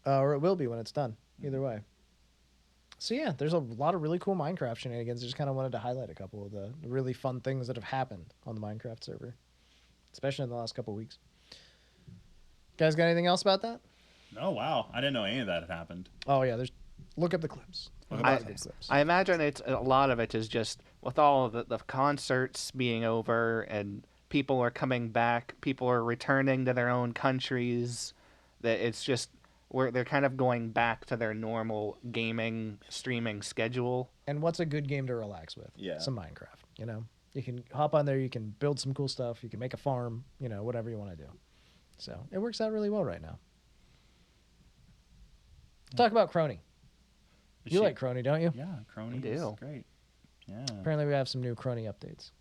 Or it will be when it's done. Either way. So yeah, there's a lot of really cool Minecraft shenanigans. I just kind of wanted to highlight a couple of the really fun things that have happened on the Minecraft server. especially in the last couple weeks. Guys, got anything else about that? Oh, wow. I didn't know any of that had happened. Oh yeah, look up the clips. I imagine a lot of it is just with all of the concerts being over and people are coming back, people are returning to their own countries. That it's just where they're kind of going back to their normal gaming streaming schedule. And what's a good game to relax with? Yeah. Some Minecraft. You know, you can hop on there, you can build some cool stuff, you can make a farm, you know, whatever you want to do. So it works out really well right now. Talk about Crony. You like Crony, don't you? Yeah, Crony I is do. great. Yeah. Apparently we have some new Crony updates.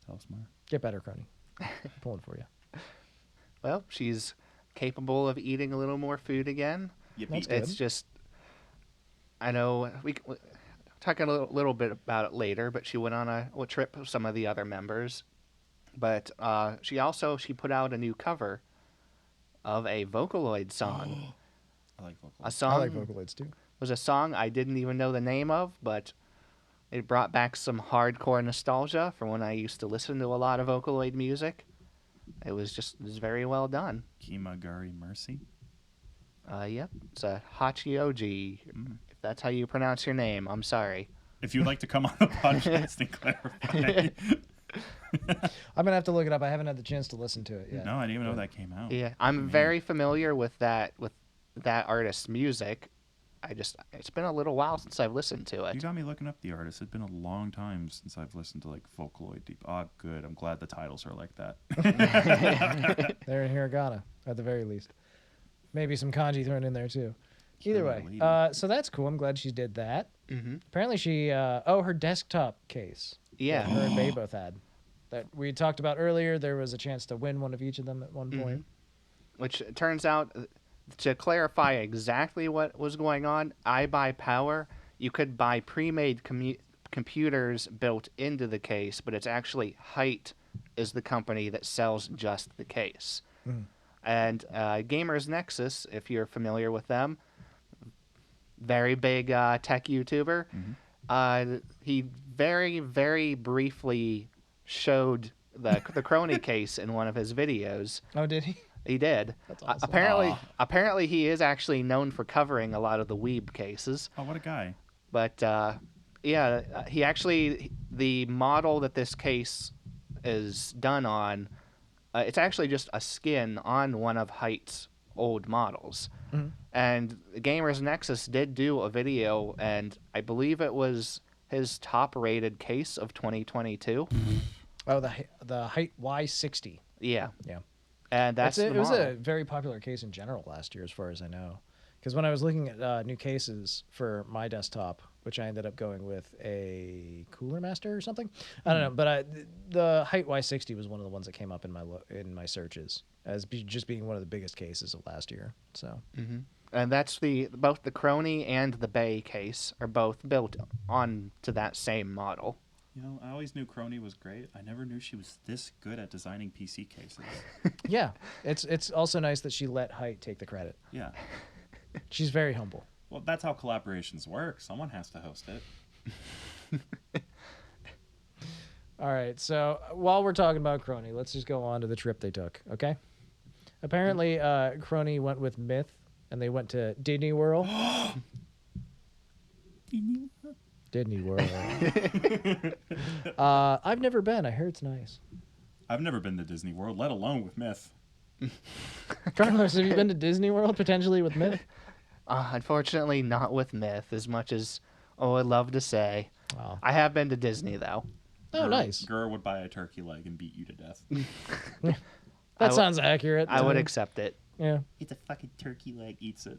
Tell us more. Get better, Crony. Pulling for you. Well, she's capable of eating a little more food again. Yippee. That's good. It's just, I know we talk a little bit about it later, but she went on a trip with some of the other members. But she put out a new cover of a Vocaloid song. I like vocal. A song I like Vocaloids too. was a song I didn't even know the name of, but it brought back some hardcore nostalgia from when I used to listen to a lot of Vocaloid music. It was very well done. Kimagari Mercy. Yep, it's a Hachioji. If that's how you pronounce your name, I'm sorry. If you'd like to come on the podcast and clarify. I'm gonna have to look it up. I haven't had the chance to listen to it yet. No, I didn't even know that came out. Yeah, I'm very familiar with that artist's music. It's been a little while since I've listened to You it. got me looking up the artist. It's been a long time since I've listened to like Vocaloid deep. Oh, good. I'm glad the titles are like that. They're in hiragana at the very least. Maybe some kanji thrown in there too. Either way, Lady. so that's cool. I'm glad she did that. Mm-hmm. Apparently she, her desktop case. Yeah. That her and Bay both had. That we talked about earlier. There was a chance to win one of each of them at one point. Which turns out, to clarify exactly what was going on, iBuyPower, you could buy pre-made computers built into the case, but it's actually Height is the company that sells just the case. And Gamers Nexus, if you're familiar with them, very big tech YouTuber, he very, very briefly showed the Crony case in one of his videos. Oh, did he? He did. That's awesome. Apparently, he is actually known for covering a lot of the weeb cases. Oh, what a guy. But yeah, he actually, the model that this case is done on, it's actually just a skin on one of Height's old models. And Gamers Nexus did do a video, and I believe it was his top-rated case of 2022. Oh, the Height Y60. Yeah. Yeah. And that's it the was model. a very popular case in general last year, as far as I know. Because when I was looking at new cases for my desktop, which I ended up going with a Cooler Master or something, I don't know. But the Height Y60 was one of the ones that came up in my searches as just being one of the biggest cases of last year. So. And that's both the Crony and the Bay case are both built on to that same model. You know, I always knew Crony was great. I never knew she was this good at designing PC cases. Yeah, it's also nice that she let Height take the credit. Yeah. She's very humble. Well, that's how collaborations work. Someone has to host it. All right, so while we're talking about Crony, let's just go on to the trip they took, okay? Apparently, Crony went with Myth, and they went to Disney World. Disney World. I've never been. I heard it's nice. I've never been to Disney World, let alone with Myth. Carlos, have you been to Disney World potentially with Myth? Unfortunately, not with Myth, as much as I'd love to say. Oh, I have been to Disney, though. Nice. Gur would buy a turkey leg and beat you to death. That sounds accurate. I would accept it. Yeah. It's a fucking turkey leg, eats it.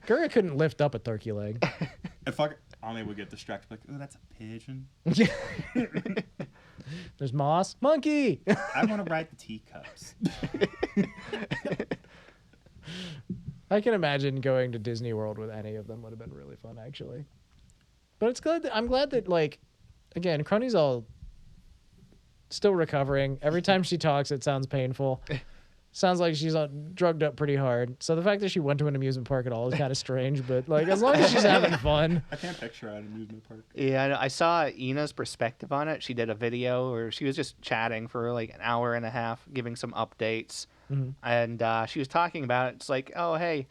Gura couldn't lift up a turkey leg. If Ami would get distracted, like, oh, that's a pigeon. There's moss. Monkey! I want to ride the teacups. I can imagine going to Disney World with any of them would have been really fun, actually. But it's good. I'm glad that, like, again, Crony's all still recovering. Every time she talks, it sounds painful. Sounds like she's drugged up pretty hard. So the fact that she went to an amusement park at all is kind of strange, but like as long as she's having fun. I can't picture her at an amusement park. Yeah, I saw Ina's perspective on it. She did a video where she was just chatting for like an hour and a half, giving some updates, and she was talking about it. It's like, oh hey,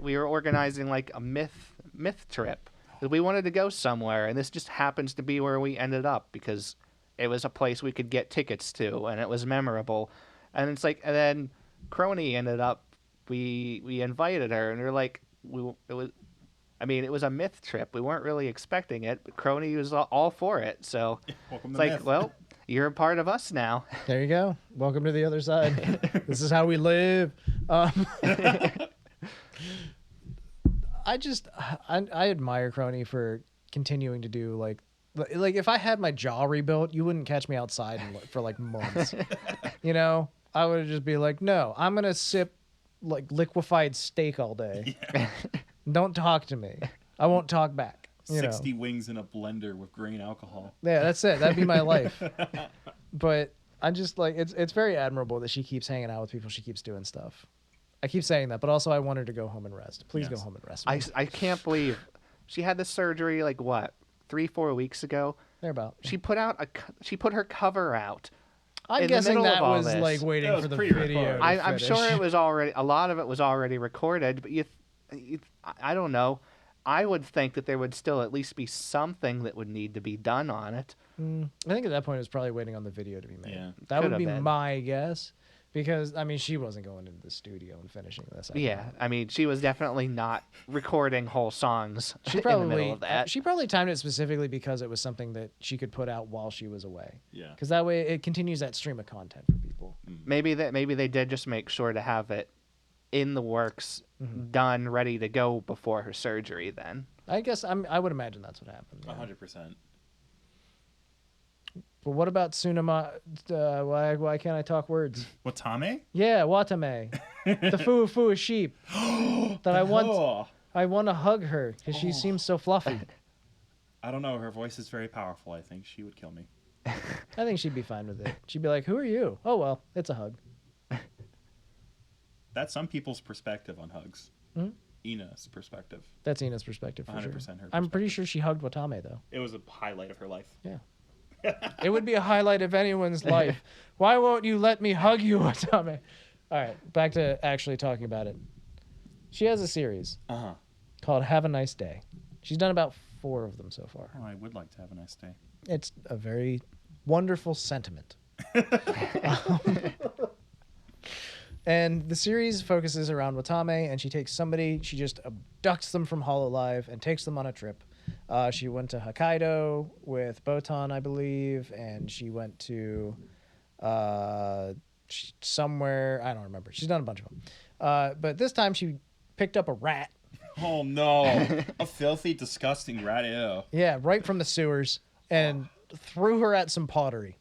we were organizing like a myth trip. We wanted to go somewhere, and this just happens to be where we ended up because it was a place we could get tickets to, and it was memorable. And it's like, and then Crony ended up. We invited her, and they're like, it was a myth trip. We weren't really expecting it, but Crony was all for it. So Welcome it's to like, myth. well, you're a part of us now. There you go. Welcome to the other side. This is how we live. I admire Crony for continuing to do like if I had my jaw rebuilt, you wouldn't catch me outside for like months. You know, I would just be like, no, I'm gonna sip like liquefied steak all day. Yeah. Don't talk to me. I won't talk back. 60 wings in a blender with grain alcohol. Yeah, that's it. That'd be my life. But I just like it's very admirable that she keeps hanging out with people. She keeps doing stuff. I keep saying that, but also I want her to go home and rest. Please go home and rest. I can't believe she had this surgery like what 3-4 weeks ago. Thereabout. She put her cover out. I'm in the guessing middle that of all was this. like waiting That was for the pre-recorded. video. I'm sure it was already. A lot of it was already recorded, but I don't know. I would think that there would still at least be something that would need to be done on it. I think at that point it was probably waiting on the video to be made. Yeah. That would Could be have been. my guess, because I mean she wasn't going into the studio and finishing this. Yeah, I mean, she was definitely not recording whole songs She in probably the middle of that. she probably timed it specifically because it was something that she could put out while she was away. Yeah. Because that way it continues that stream of content for people. Maybe they did just make sure to have it in the works, done, ready to go before her surgery. Then I guess I would imagine that's what happened. yeah. 100%. But what about Tsunema? Why can't I talk words? Watame? Yeah, Watame, the foo sheep that I want. Oh. I want to hug her because she seems so fluffy. I don't know. Her voice is very powerful. I think she would kill me. I think she'd be fine with it. She'd be like, "Who are you?" Oh well, it's a hug. That's some people's perspective on hugs. Mhm. Ina's perspective. That's Ina's perspective for 100% sure. her I'm pretty sure she hugged Watame though. It was a highlight of her life. Yeah. It would be a highlight of anyone's life. Why won't you let me hug you, Watame? All right, back to actually talking about it. She has a series Uh-huh. called Have a Nice Day. She's done about 4 of them so far. Oh, I would like to have a nice day. It's a very wonderful sentiment. And the series focuses around Watame, and she takes somebody, she just abducts them from Hololive and takes them on a trip. She went to Hokkaido with Botan, I believe, and she went to somewhere, I don't remember. She's done a bunch of them. But this time she picked up a rat. Oh, no. A filthy, disgusting rat. Ew. Yeah, right from the sewers, and threw her at some pottery.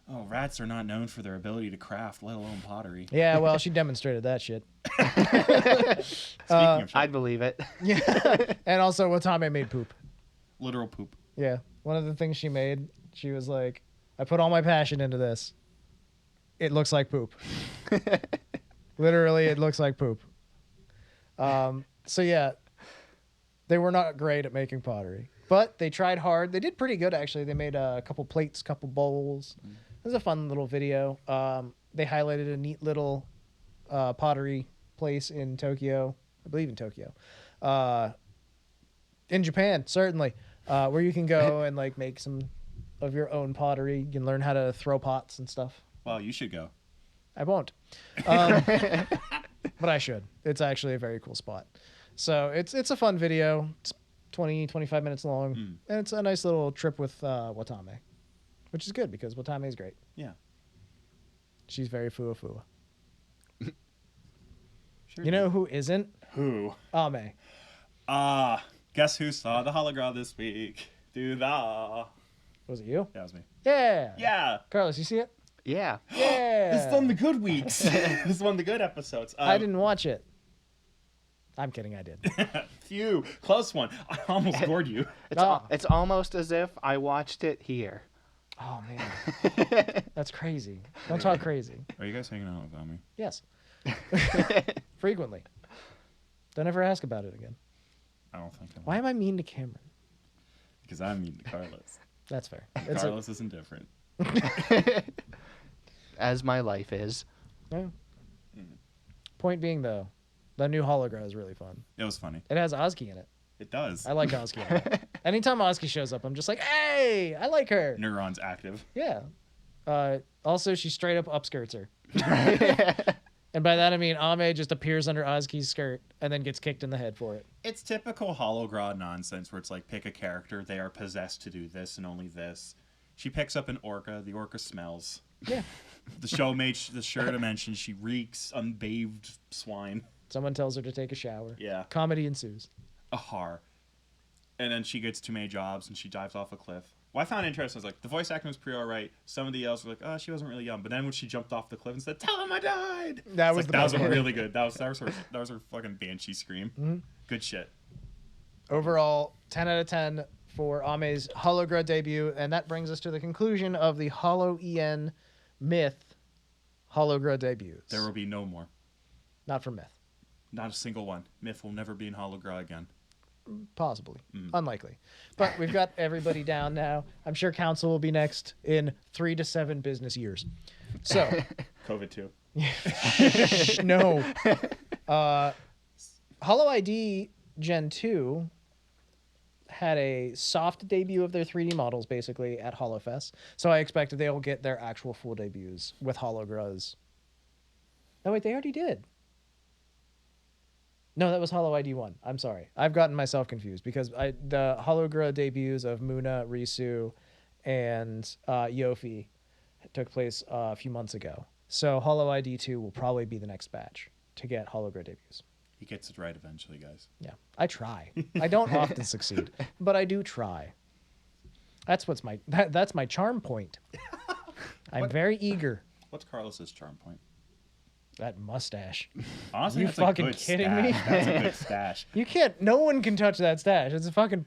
Oh, rats are not known for their ability to craft, let alone pottery. Yeah, well, she demonstrated that shit. Speaking of I'd believe it. Yeah. And also Watame made poop. literal poop. Yeah. One of the things she made, she was like, I put all my passion into this. It looks like poop. Literally, it looks like poop. So yeah, they were not great at making pottery, but they tried hard. They did pretty good, actually. They made a couple plates, couple bowls. It was a fun little video. They highlighted a neat little pottery place in Tokyo. I believe in Tokyo. In Japan, certainly, where you can go and like make some of your own pottery. You can learn how to throw pots and stuff. Well, you should go. I won't. But I should. It's actually a very cool spot. So it's a fun video. It's 20-25 minutes long. And it's a nice little trip with Watame, which is good because Watame is great. Yeah. She's very fua-fua. Sure You know who isn't? who? Ame. Guess who saw the hologram this week? Do the. Was it you? That was me. Yeah. Yeah. Carlos, you see it? Yeah. Yeah. This is one of the good weeks. This is one of the good episodes. I didn't watch it. I'm kidding, I did. Phew, close one. I almost gored you. It's almost as if I watched it here. Oh man, that's crazy. Don't talk crazy. Are you guys hanging out without me? Yes, frequently. Don't ever ask about it again. I don't think I will. Why am I mean to Cameron? Because I'm mean to Carlos. That's fair. Carlos isn't different. As my life is. Yeah. Point being, though, the new hologram is really fun. It was funny. It has Oski in it. It does. I like Oski. Anytime Oski shows up, I'm just like, hey, I like her. Neurons active. Yeah. Also, she straight up upskirts her. And by that I mean Ame just appears under Oski's skirt and then gets kicked in the head for it. It's typical hologram nonsense where it's like, pick a character, they are possessed to do this and only this. She picks up an orca, the orca smells. Yeah. The show made sure to mention she reeks unbathed swine. Someone tells her to take a shower. Yeah. Comedy ensues. A har. And then she gets too many jobs and she dives off a cliff. What I found interesting was like the voice acting was pretty alright. Some of the else were like, oh, she wasn't really young. But then when she jumped off the cliff and said, "Tell him I died," That was really good. That was her fucking banshee scream. Mm-hmm. Good shit. Overall, 10 out of 10 for Ame's Hologra debut, and that brings us to the conclusion of the Holo EN Myth Hologra debuts. There will be no more. Not for Myth. Not a single one. Myth will never be in hologram again. Possibly. Unlikely. But we've got everybody down now. I'm sure Council will be next in 3 to 7 business years. So. COVID 2. No. Holo ID Gen 2 had a soft debut of their 3D models, basically, at HoloFest. So I expect that they'll get their actual full debuts with hologras. Oh, wait, they already did. No, that was Holo ID 1. I'm sorry. I've gotten myself confused because the hologra debuts of Muna, Risu, and Yofi took place a few months ago. So Holo ID 2 will probably be the next batch to get hologra debuts. He gets it right eventually, guys. Yeah, I try. I don't often succeed, but I do try. That's that's my charm point. I'm very eager. What's Carlos's charm point? That mustache. Honestly, You that's fucking a good kidding stash. me? That's a good stash. You can't. No one can touch that stash. It's a fucking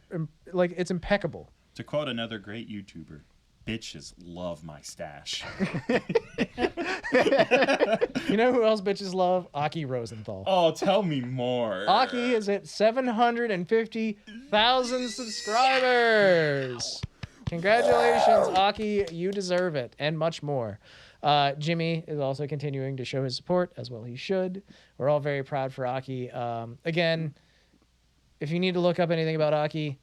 like it's impeccable. To quote another great YouTuber, bitches love my stash. You know who else bitches love? Aki Rosenthal. Oh, tell me more. Aki is at 750,000 subscribers. Congratulations, Aki. You deserve it, and much more. Jimmy is also continuing to show his support, as well he should. We're all very proud for Aki. Again, if you need to look up anything about Aki,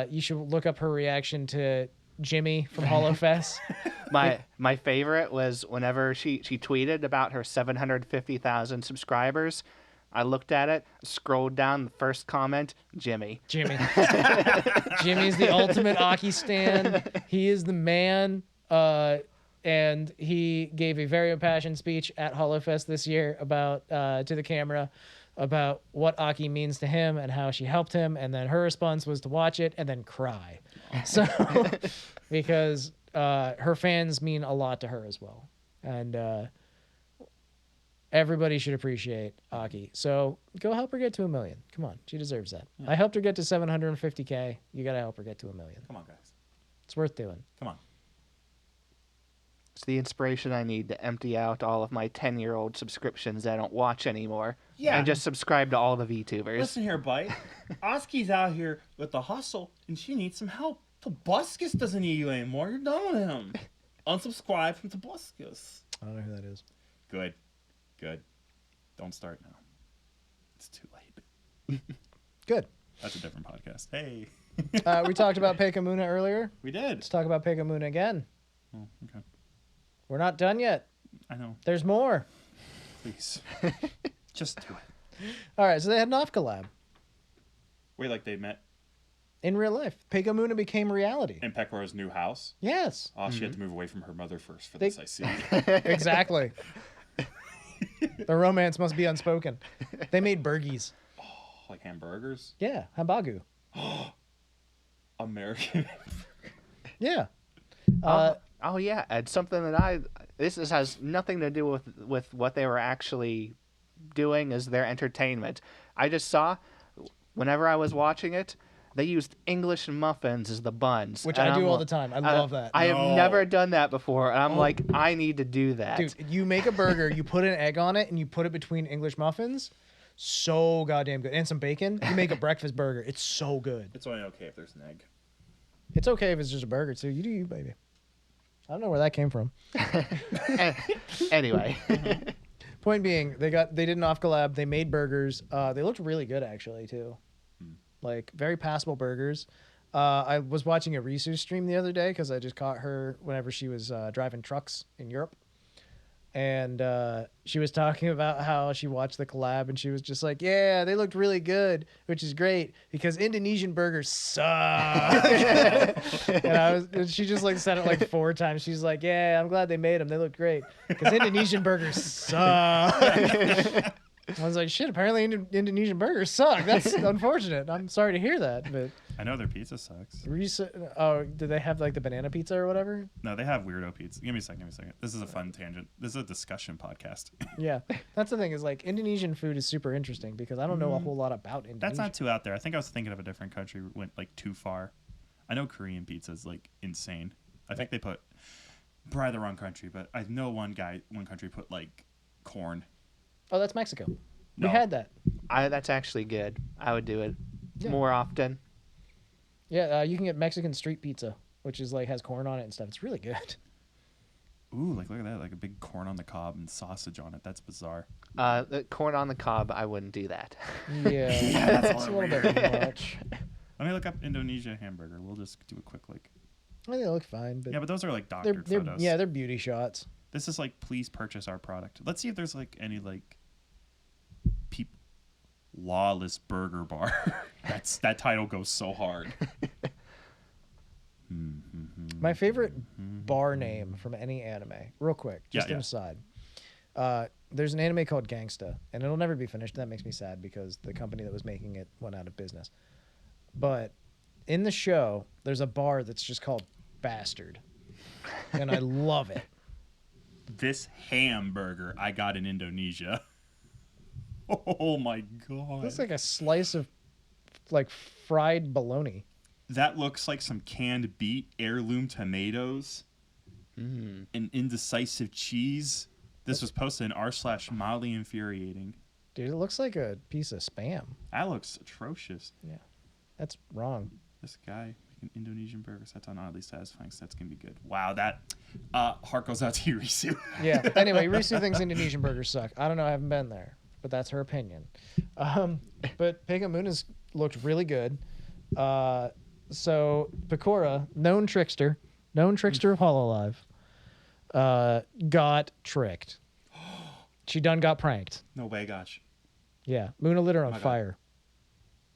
you should look up her reaction to Jimmy from HoloFest. My favorite was whenever she tweeted about her 750,000 subscribers. I looked at it, scrolled down, the first comment, Jimmy. Jimmy's the ultimate Aki stan. He is the man. And he gave a very impassioned speech at HoloFest this year about to the camera about what Aki means to him and how she helped him. And then her response was to watch it and then cry. So because her fans mean a lot to her as well. And everybody should appreciate Aki. So go help her get to 1 million. Come on. She deserves that. Yeah. I helped her get to 750K. You got to help her get to 1 million. Come on, guys. It's worth doing. Come on. It's the inspiration I need to empty out all of my 10-year-old subscriptions that I don't watch anymore. Yeah. And just subscribe to all the VTubers. Listen here, Bite. Oski's out here with the hustle, and she needs some help. Tobuscus doesn't need you anymore. You're done with him. Unsubscribe from Tobuscus. I don't know who that is. Good. Don't start now. It's too late. Good. That's a different podcast. Hey. We talked about Pekamuna earlier. We did. Let's talk about Pekamuna again. Oh, okay. We're not done yet. I know. There's more. Please. Just do it. All right, so they had an off collab. Wait, like they met in real life. Pekamuna became reality. in Pecora's new house? Yes. Oh, she had to move away from her mother first for this, I see. Exactly. The romance must be unspoken. They made burgies. Oh, like hamburgers? Yeah, hambagu. American. Yeah. Oh yeah, and something that this has nothing to do with what they were actually doing as their entertainment. I just saw, whenever I was watching it, they used English muffins as the buns. Which and I do I'm all like- the time. I love that. I No. have never done that before, and I'm like, I need to do that. Dude, you make a burger, you put an egg on it, and you put it between English muffins. So goddamn good. And some bacon. You make a breakfast burger. It's so good. It's only okay if there's an egg. It's okay if it's just a burger, too. You do you, baby. I don't know where that came from. Anyway, Point being, they did an off collab. They made burgers. They looked really good, actually, too. Like, very passable burgers. I was watching a Risu stream the other day because I just caught her whenever she was driving trucks in Europe. And she was talking about how she watched the collab and she was just like, yeah, they looked really good, which is great because Indonesian burgers suck. and she just like said it like 4 times. She's like, yeah, I'm glad they made them. They look great because Indonesian burgers suck. I was like, shit, apparently Indonesian burgers suck. That's unfortunate. I'm sorry to hear that. But I know their pizza sucks. do they have like the banana pizza or whatever? No, they have weirdo pizza. Give me a second. This is a fun tangent. This is a discussion podcast. Yeah. That's the thing is like Indonesian food is super interesting because I don't know a whole lot about Indonesia. That's not too out there. I think I was thinking of a different country went like too far. I know Korean pizza is like insane. I think they put probably the wrong country, but I know one country put like corn. Oh, that's Mexico. No. We had that. that's actually good. I would do it Yeah. more often. Yeah, you can get Mexican street pizza, which is like has corn on it and stuff. It's really good. Ooh, like look at that, like a big corn on the cob and sausage on it. That's bizarre. The corn on the cob, I wouldn't do that. Yeah, that's it's a all little bit much. Let me look up Indonesia hamburger. We'll just do a quick like. I think they look fine, but Yeah, but those are like they're doctored photos. they're beauty shots. This is like, please purchase our product. Let's see if there's like any like lawless burger bar. That title goes so hard. My favorite bar name from any anime, real quick, just Yeah, an aside. There's an anime called Gangsta, and it'll never be finished. That makes me sad because the company that was making it went out of business. But in the show, there's a bar that's just called Bastard, and I love it. This hamburger I got in Indonesia. Oh my god. Looks like a slice of like fried bologna. That looks like some canned beet, heirloom tomatoes, and indecisive cheese. This was posted in r/mildly infuriating. Dude, it looks like a piece of spam. That looks atrocious. Yeah, that's wrong. This guy making Indonesian burgers. That's on oddly satisfying. So that's gonna be good. Wow, that heart goes out to you, Risu. Yeah. Anyway, Risu thinks Indonesian burgers suck. I don't know. I haven't been there, but that's her opinion. But Pegamuna's looked really good. So Pecora, known trickster of Hololive, got tricked. She done got pranked. No way, gosh. Yeah, Muna lit her on my God. fire.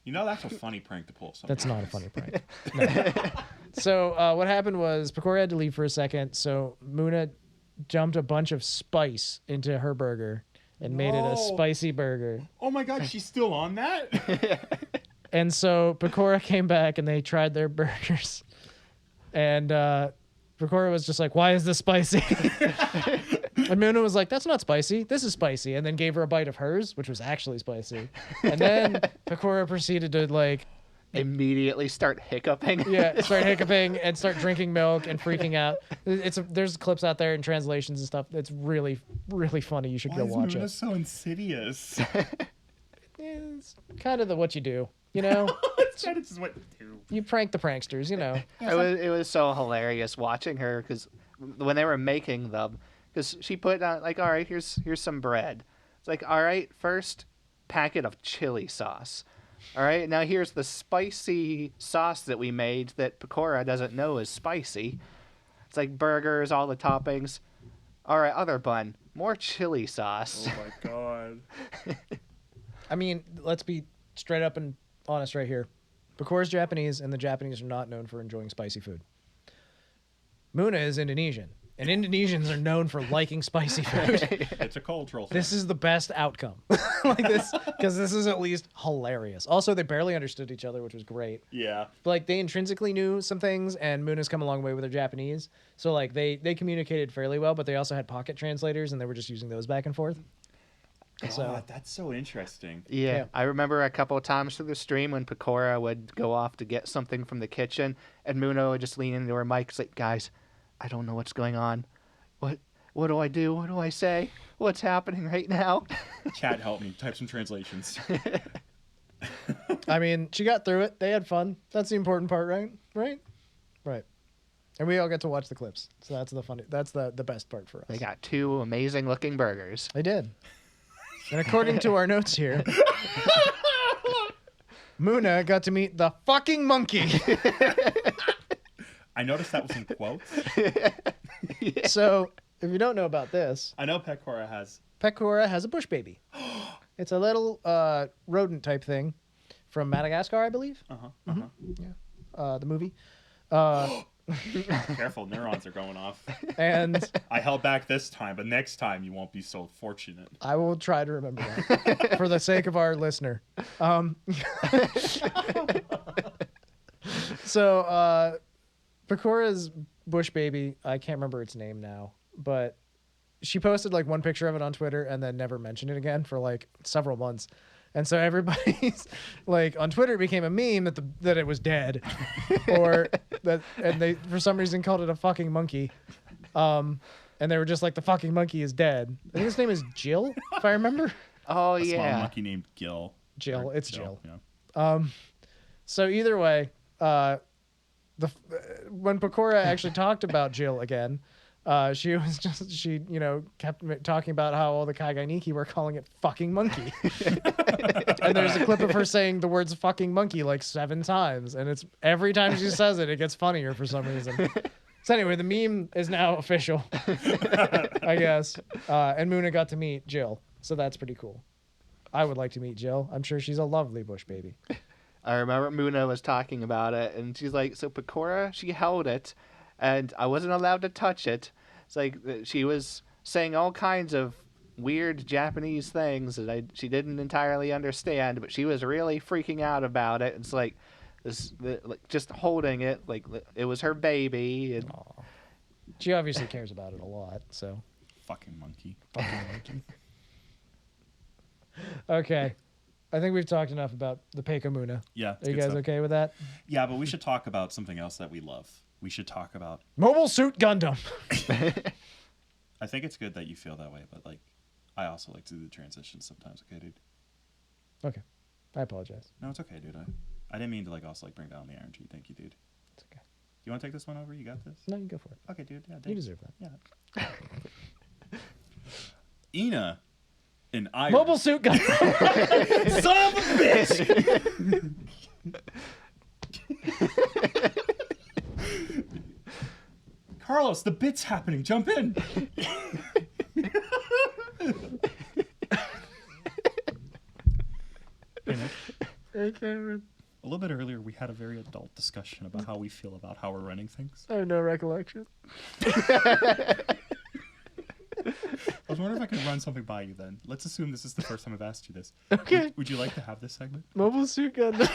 You know that's a funny prank to pull. That's not a funny prank. No. So what happened was Pecora had to leave for a second, so Muna dumped a bunch of spice into her burger and made it a No. spicy burger. Oh my god, she's still on that? And so Pecora came back and they tried their burgers. And Pecora was just like, why is this spicy? And Muna was like, that's not spicy. This is spicy. And then gave her a bite of hers, which was actually spicy. And then Pecora proceeded to like, Immediately start hiccuping. yeah, start hiccuping and start drinking milk and freaking out. There's clips out there and translations and stuff. It's really, really funny. You should Why go is watch Muna it. so insidious? It's kind of what you do, you know? It's kind of just what to do. You prank the pranksters, you know? It was so hilarious watching her because when they were making them, because she put on like, all right, here's some bread. It's like, all right, first packet of chili sauce. All right, now here's the spicy sauce that we made that Pecora doesn't know is spicy. It's like burgers, all the toppings. All right, other bun, more chili sauce. Oh my god. I mean, let's be straight up and honest right here. Pecora's Japanese, and the Japanese are not known for enjoying spicy food. Muna is Indonesian, and Indonesians are known for liking spicy food. It's a cultural thing. This is the best outcome. Like this, because this is at least hilarious. Also, they barely understood each other, which was great. Yeah. But, like, they intrinsically knew some things, and Muna's come a long way with her Japanese. So, like, they communicated fairly well, but they also had pocket translators, and they were just using those back and forth. So that's so interesting. Yeah. Yeah. I remember a couple of times through the stream when Pecora would go off to get something from the kitchen, and Muno would just lean into her mic, like, "Guys, I don't know what's going on. What do I do? What do I say? What's happening right now?" Chat, help me. Type some translations. I mean, she got through it. They had fun. That's the important part, right? Right. And we all get to watch the clips. So that's the best part for us. They got 2 amazing looking burgers. They did. And according to our notes here, Muna got to meet the fucking monkey. I noticed that was in quotes. So, if you don't know about this, I know Pecora has. Pecora has a bush baby. It's a little rodent type thing from Madagascar, I believe. The movie. Careful, neurons are going off. And I held back this time, but next time you won't be so fortunate. I will try to remember that for the sake of our listener. So, Pecora's bush baby, I can't remember its name now, but she posted like one picture of it on Twitter and then never mentioned it again for like several months. And so everybody's like on Twitter it became a meme that it was dead, or that, and they for some reason called it a fucking monkey, and they were just like, the fucking monkey is dead. I think his name is Jill, if I remember. Oh, A small yeah. monkey named Gil. Jill, it's Jill. Yeah. So either way, when Pecora actually talked about Jill again, she kept talking about how all the Kaiganiki were calling it fucking monkey. And there's a clip of her saying the words fucking monkey like 7 times, and it's every time she says it gets funnier for some reason. So anyway, the meme is now official, I guess. And Muna got to meet Jill, so that's pretty cool. I would like to meet Jill. I'm sure she's a lovely bush baby. I remember Muna was talking about it, and she's like, so Pecora, she held it, and I wasn't allowed to touch it. It's like she was saying all kinds of weird Japanese things that she didn't entirely understand, but she was really freaking out about it. It's like just holding it like it was her baby. And Aww. She obviously cares about it a lot, so. Fucking monkey. Fucking monkey. Okay. I think we've talked enough about the Pekamuna. Yeah. Are you guys okay with that? Yeah, but we should talk about something else that we love. We should talk about. Mobile Suit Gundam. I think it's good that you feel that way, but like, I also like to do the transition sometimes. Okay, dude. Okay. I apologize. No, it's okay, dude. I didn't mean to like also like bring down the energy. Thank you, dude. It's okay. You want to take this one over? You got this? No, you go for it. Okay, dude. Yeah, You deserve that. Yeah. Ina and Iris. Mobile Suit Gundam. Son of a bitch! Carlos, the bit's happening. Jump in. Hey, Cameron. A little bit earlier, we had a very adult discussion about how we feel about how we're running things. I have no recollection. I was wondering if I could run something by you then. Let's assume this is the first time I've asked you this. Okay. Would you like to have this segment? Mobile Suit Gundam.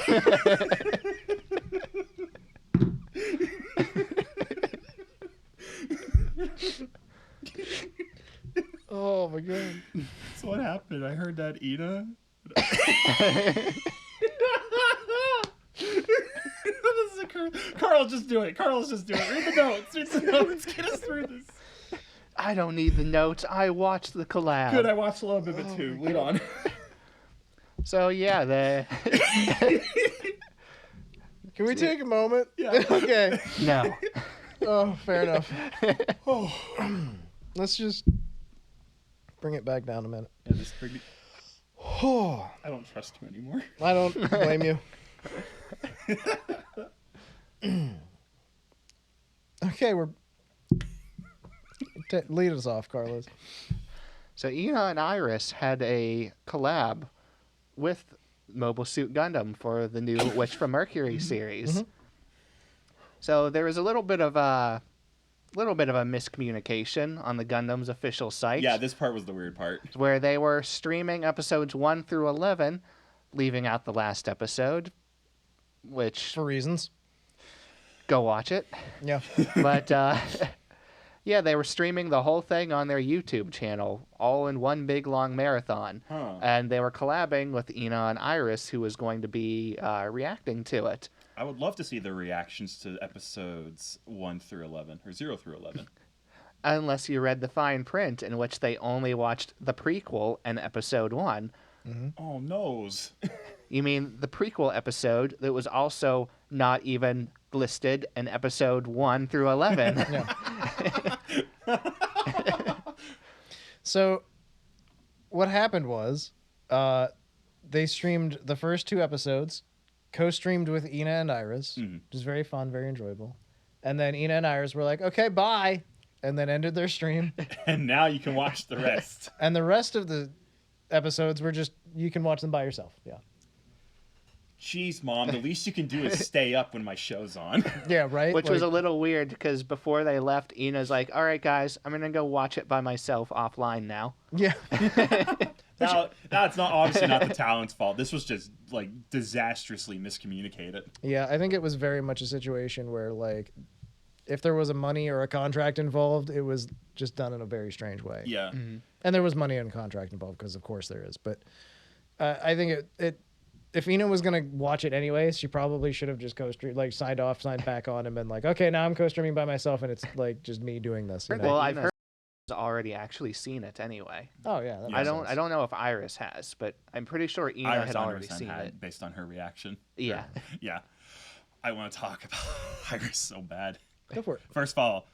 Oh my god. So what happened? I heard that Ina... This is Carl, just do it. Carl's just do it. Read the notes. Read the notes. Get us through this. I don't need the notes. I watched the collab. Good, I watched a little bit of it too. Lead on. So yeah, Can we take a moment? Yeah. Okay. no. Oh, fair enough. Oh. Let's just bring it back down a minute. Yeah, this bring me... Oh, I don't trust you anymore. I don't blame you. Okay, lead us off, Carlos. So Ina and Iris had a collab with Mobile Suit Gundam for the new Witch from Mercury series. Mhm. So there was a little bit of a miscommunication on the Gundam's official site. Yeah, this part was the weird part. Where they were streaming episodes 1 through 11, leaving out the last episode, which For reasons. go watch it. Yeah. But Yeah, they were streaming the whole thing on their YouTube channel, all in one big long marathon. Huh. And they were collabing with Ina and Iris, who was going to be reacting to it. I would love to see the reactions to episodes 1 through 11, or 0 through 11. Unless you read the fine print, in which they only watched the prequel and episode 1. Oh, noes. You mean the prequel episode that was also not even listed in episode 1 through 11? So what happened was they streamed the first 2 episodes, co-streamed with Ina and Iris, which was very fun, very enjoyable. And then Ina and Iris were like, okay, bye, and then ended their stream. And now you can watch the rest. And the rest of the episodes were just, you can watch them by yourself. Yeah. Jeez, Mom, the least you can do is stay up when my show's on. Yeah, right? Which was a little weird, because before they left, Ina's like, all right, guys, I'm going to go watch it by myself offline now. Yeah. Now, it's not obviously not the talent's fault. This was just, like, disastrously miscommunicated. Yeah, I think it was very much a situation where, like, if there was a money or a contract involved, it was just done in a very strange way. Yeah. And there was money and contract involved, because of course there is. But I think it if Ina was going to watch it anyways, she probably should have just signed back on, and been like, okay, now I'm co-streaming by myself, and it's like just me doing this. You know? Well, I've heard she's already actually seen it anyway. Oh yeah, that I makes don't sense. know if Iris has, but I'm pretty sure Ina Iris had already seen had, it. based on her reaction. Yeah. Yeah. I want to talk about Iris so bad. Go for it. First of all,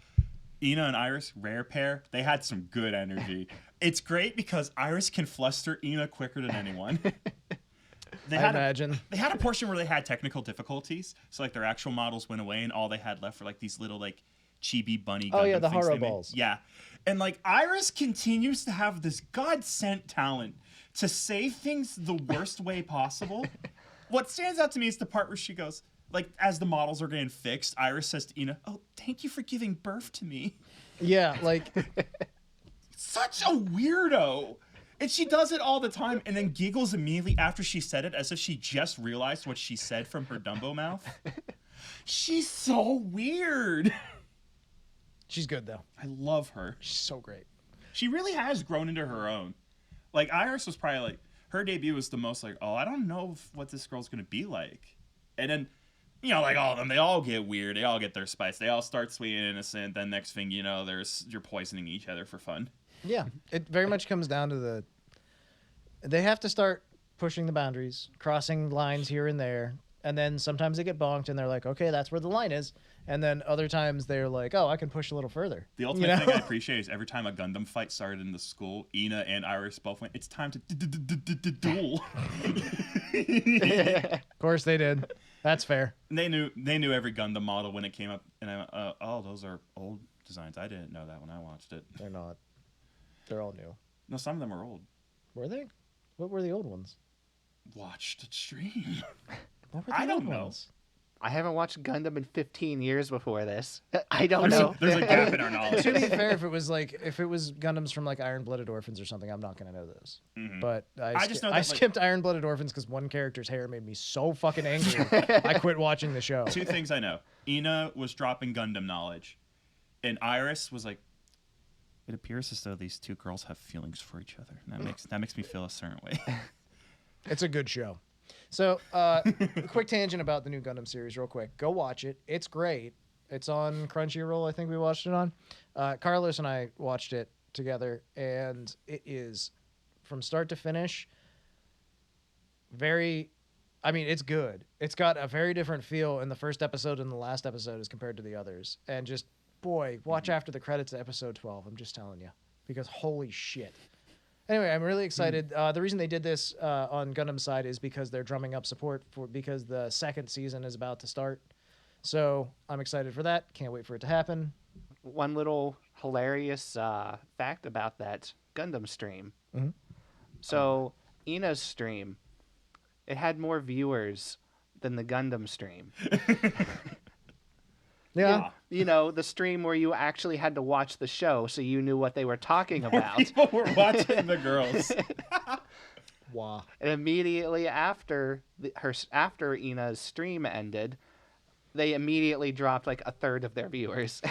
Ina and Iris, rare pair, they had some good energy. It's great because Iris can fluster Ina quicker than anyone. I imagine. They had a portion where they had technical difficulties, so like their actual models went away, and all they had left were like these little like chibi bunny. Oh yeah, Gundam the things horror they made. balls. Yeah, and like Iris continues to have this god-sent talent to say things the worst way possible. What stands out to me is the part where she goes, like, as the models are getting fixed, Iris says to Ina, "Oh, thank you for giving birth to me." Yeah, like Such a weirdo. And she does it all the time and then giggles immediately after she said it as if she just realized what she said from her Dumbo mouth. She's so weird. she's good though. I love her. She's so great. She really has grown into her own. Like, Iris was probably like, her debut was the most like, oh, I don't know what this girl's going to be like. And then, you know, like all of them, they all get weird. They all get their spice. They all start sweet and innocent. Then next thing you know, you're poisoning each other for fun. Yeah, it very much comes down to they have to start pushing the boundaries, crossing lines here and there, and then sometimes they get bonked and they're like, okay, that's where the line is. And then other times they're like, oh, I can push a little further. The ultimate thing I appreciate is every time a Gundam fight started in the school, Ina and Iris both went, it's time to duel. Of course they did. That's fair. And they knew every Gundam model when it came up, and I went, oh, those are old designs. I didn't know that when I watched it. They're not. They're all new. No, some of them are old. Were they? What were the old ones? Watched it stream. What were the I don't old know. ones? I haven't watched Gundam in 15 years before this. I don't know. There's a gap in our knowledge. To be fair, if it was Gundams from like Iron Blooded Orphans or something, I'm not gonna know those. Mhm. But I just know that, I like- skipped Iron Blooded Orphans because one character's hair made me so fucking angry. I quit watching the show. Two things I know. Ina was dropping Gundam knowledge, and Iris was like, it appears as though these two girls have feelings for each other. And that makes me feel a certain way. It's a good show. So, quick tangent about the new Gundam series, real quick. Go watch it. It's great. It's on Crunchyroll, I think we watched it on. Carlos and I watched it together, and it is, from start to finish, it's good. It's got a very different feel in the first episode and the last episode as compared to the others. And just, boy, watch after the credits of episode 12. I'm just telling you. Because holy shit. Anyway, I'm really excited. The reason they did this on Gundam's side is because they're drumming up support because the second season is about to start. So I'm excited for that. Can't wait for it to happen. One little hilarious fact about that Gundam stream. Mhm. So Ina's stream, it had more viewers than the Gundam stream. Yeah. You know, the stream where you actually had to watch the show so you knew what they were talking about. People were watching the girls. Wow. And immediately after after Ina's stream ended, they immediately dropped like a third of their viewers.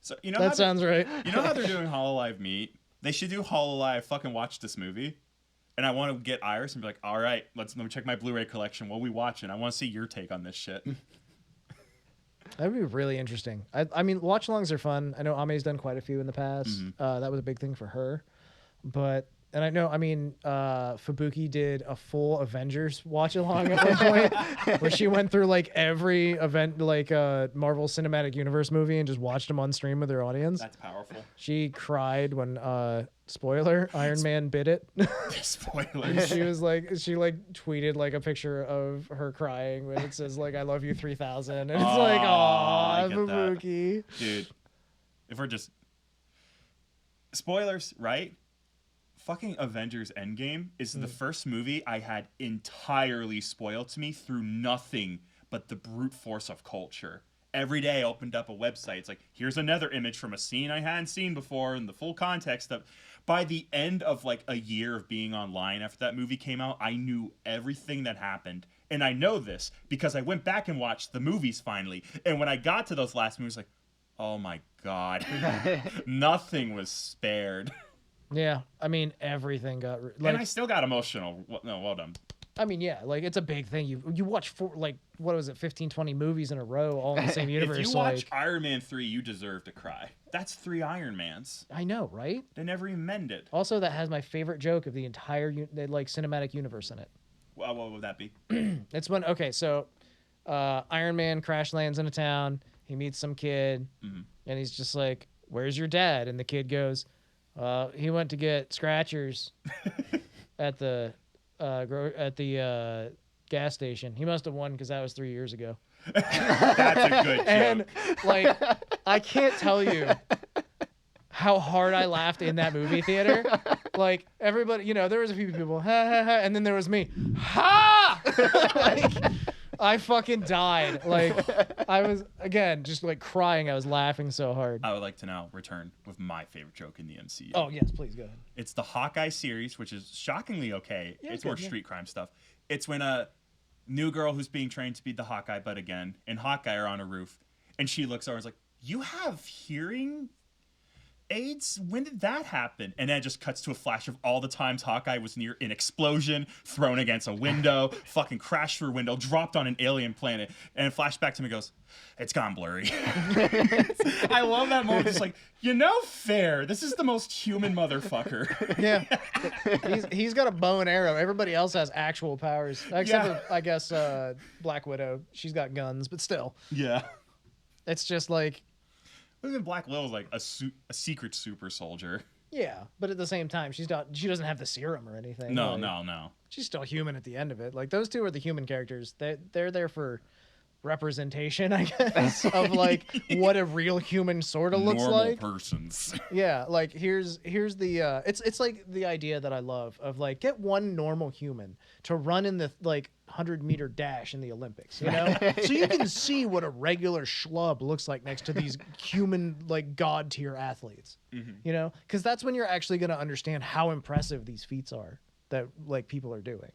So you know That sounds right. You know how they're doing Hololive Meet? They should do Hololive fucking watch this movie. And I want to get Iris and be like, all right, let me check my Blu-ray collection. What are we watching? I want to see your take on this shit. That would be really interesting. I mean, watch-alongs are fun. I know Ame's done quite a few in the past. Mm-hmm. That was a big thing for her. But, and I know, I mean, Fubuki did a full Avengers watch-along at one point where she went through, like, every event, like, Marvel Cinematic Universe movie and just watched them on stream with her audience. That's powerful. She cried when, spoiler, Iron Man bit it. Spoilers. She was like, she like tweeted like a picture of her crying when it says like, I love you 3000. And it's like, I aw, get that. Fubuki. Dude, if we're just... Spoilers, right? Fucking Avengers Endgame is the first movie I had entirely spoiled to me through nothing but the brute force of culture. Every day I opened up a website. It's like, here's another image from a scene I hadn't seen before and the full context of... By the end of like a year of being online after that movie came out, I knew everything that happened. And I know this because I went back and watched the movies finally. And when I got to those last movies, like, oh my God, nothing was spared. Yeah. I mean, everything got, And I still got emotional. Well done. I mean, yeah, like it's a big thing. You watch like, what was it, 15, 20 movies in a row, all in the same universe. If you watch Iron Man 3, you deserve to cry. That's 3 Iron Mans. I know, right? They never even mended. Also, that has my favorite joke of the entire like cinematic universe in it. Well, what would that be? It's when, okay, so Iron Man crash lands in a town. He meets some kid, and he's just like, where's your dad? And the kid goes, he went to get scratchers at the gas station. He must have won because that was 3 years ago. That's a good joke. And like, I can't tell you how hard I laughed in that movie theater. Like everybody, you know, there was a few people, ha ha ha, and then there was me, ha! Like, I fucking died. Like I was again just like crying. I was laughing so hard. I would like to now return with my favorite joke in the MCU. Oh yes, please go ahead. It's the Hawkeye series, which is shockingly okay. Yeah, it's more street crime stuff. It's when a new girl who's being trained to be the Hawkeye, but again, and Hawkeye are on a roof, and she looks over and is like, "You have hearing aids? When did that happen?" And then it just cuts to a flash of all the times Hawkeye was near an explosion, thrown against a window, fucking crashed through a window, dropped on an alien planet, and it flashed back to me and goes, "It's gone blurry." I love that moment. It's like, you know, fair. This is the most human motherfucker. Yeah, he's got a bow and arrow. Everybody else has actual powers, except for I guess Black Widow. She's got guns, but still, Yeah. it's just like. Even Black Widow's like a secret super soldier. Yeah, but at the same time, she doesn't have the serum or anything. No, like, no. She's still human at the end of it. Like those two are the human characters. They're there for representation, I guess, of like what a real human sort of looks Normal like. persons. Yeah, like here's the it's like the idea that I love of like get one normal human to run in the like 100-meter dash in the Olympics, you know? So you can see what a regular schlub looks like next to these human like god tier athletes. You know? Cuz that's when you're actually going to understand how impressive these feats are that like people are doing.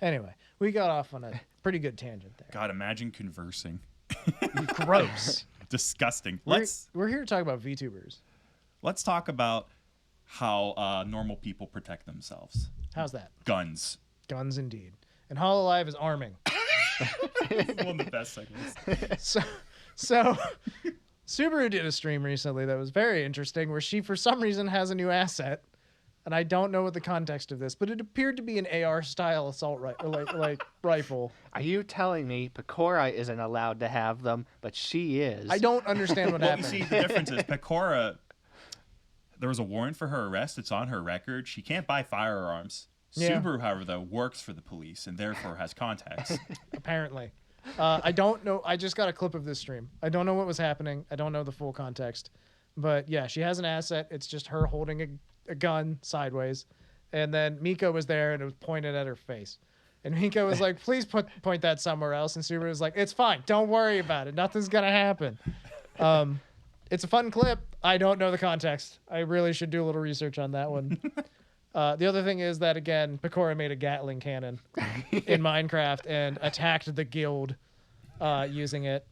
Anyway, we got off on a pretty good tangent there. God, imagine conversing. Gross. Disgusting. We're here to talk about VTubers. Let's talk about how normal people protect themselves. How's that? Guns. Guns indeed. And Hololive is arming. One of the best segments. So Subaru did a stream recently that was very interesting where she for some reason has a new asset. And I don't know what the context of this, but it appeared to be an AR-style assault rifle. Are you telling me Pecora isn't allowed to have them, but she is? I don't understand what Well, happened. you see, the difference is Pecora, there was a warrant for her arrest. It's on her record. She can't buy firearms. Yeah. Subaru, however, though, works for the police and therefore has contacts. Apparently. I don't know. I just got a clip of this stream. I don't know what was happening. I don't know the full context. But yeah, she has an asset. It's just her holding a gun sideways. And then Miko was there and it was pointed at her face. And Miko was like, please point that somewhere else. And Subaru was like, it's fine. Don't worry about it. Nothing's going to happen. It's a fun clip. I don't know the context. I really should do a little research on that one. The other thing is that, again, Pecora made a Gatling cannon in Minecraft and attacked the guild using it.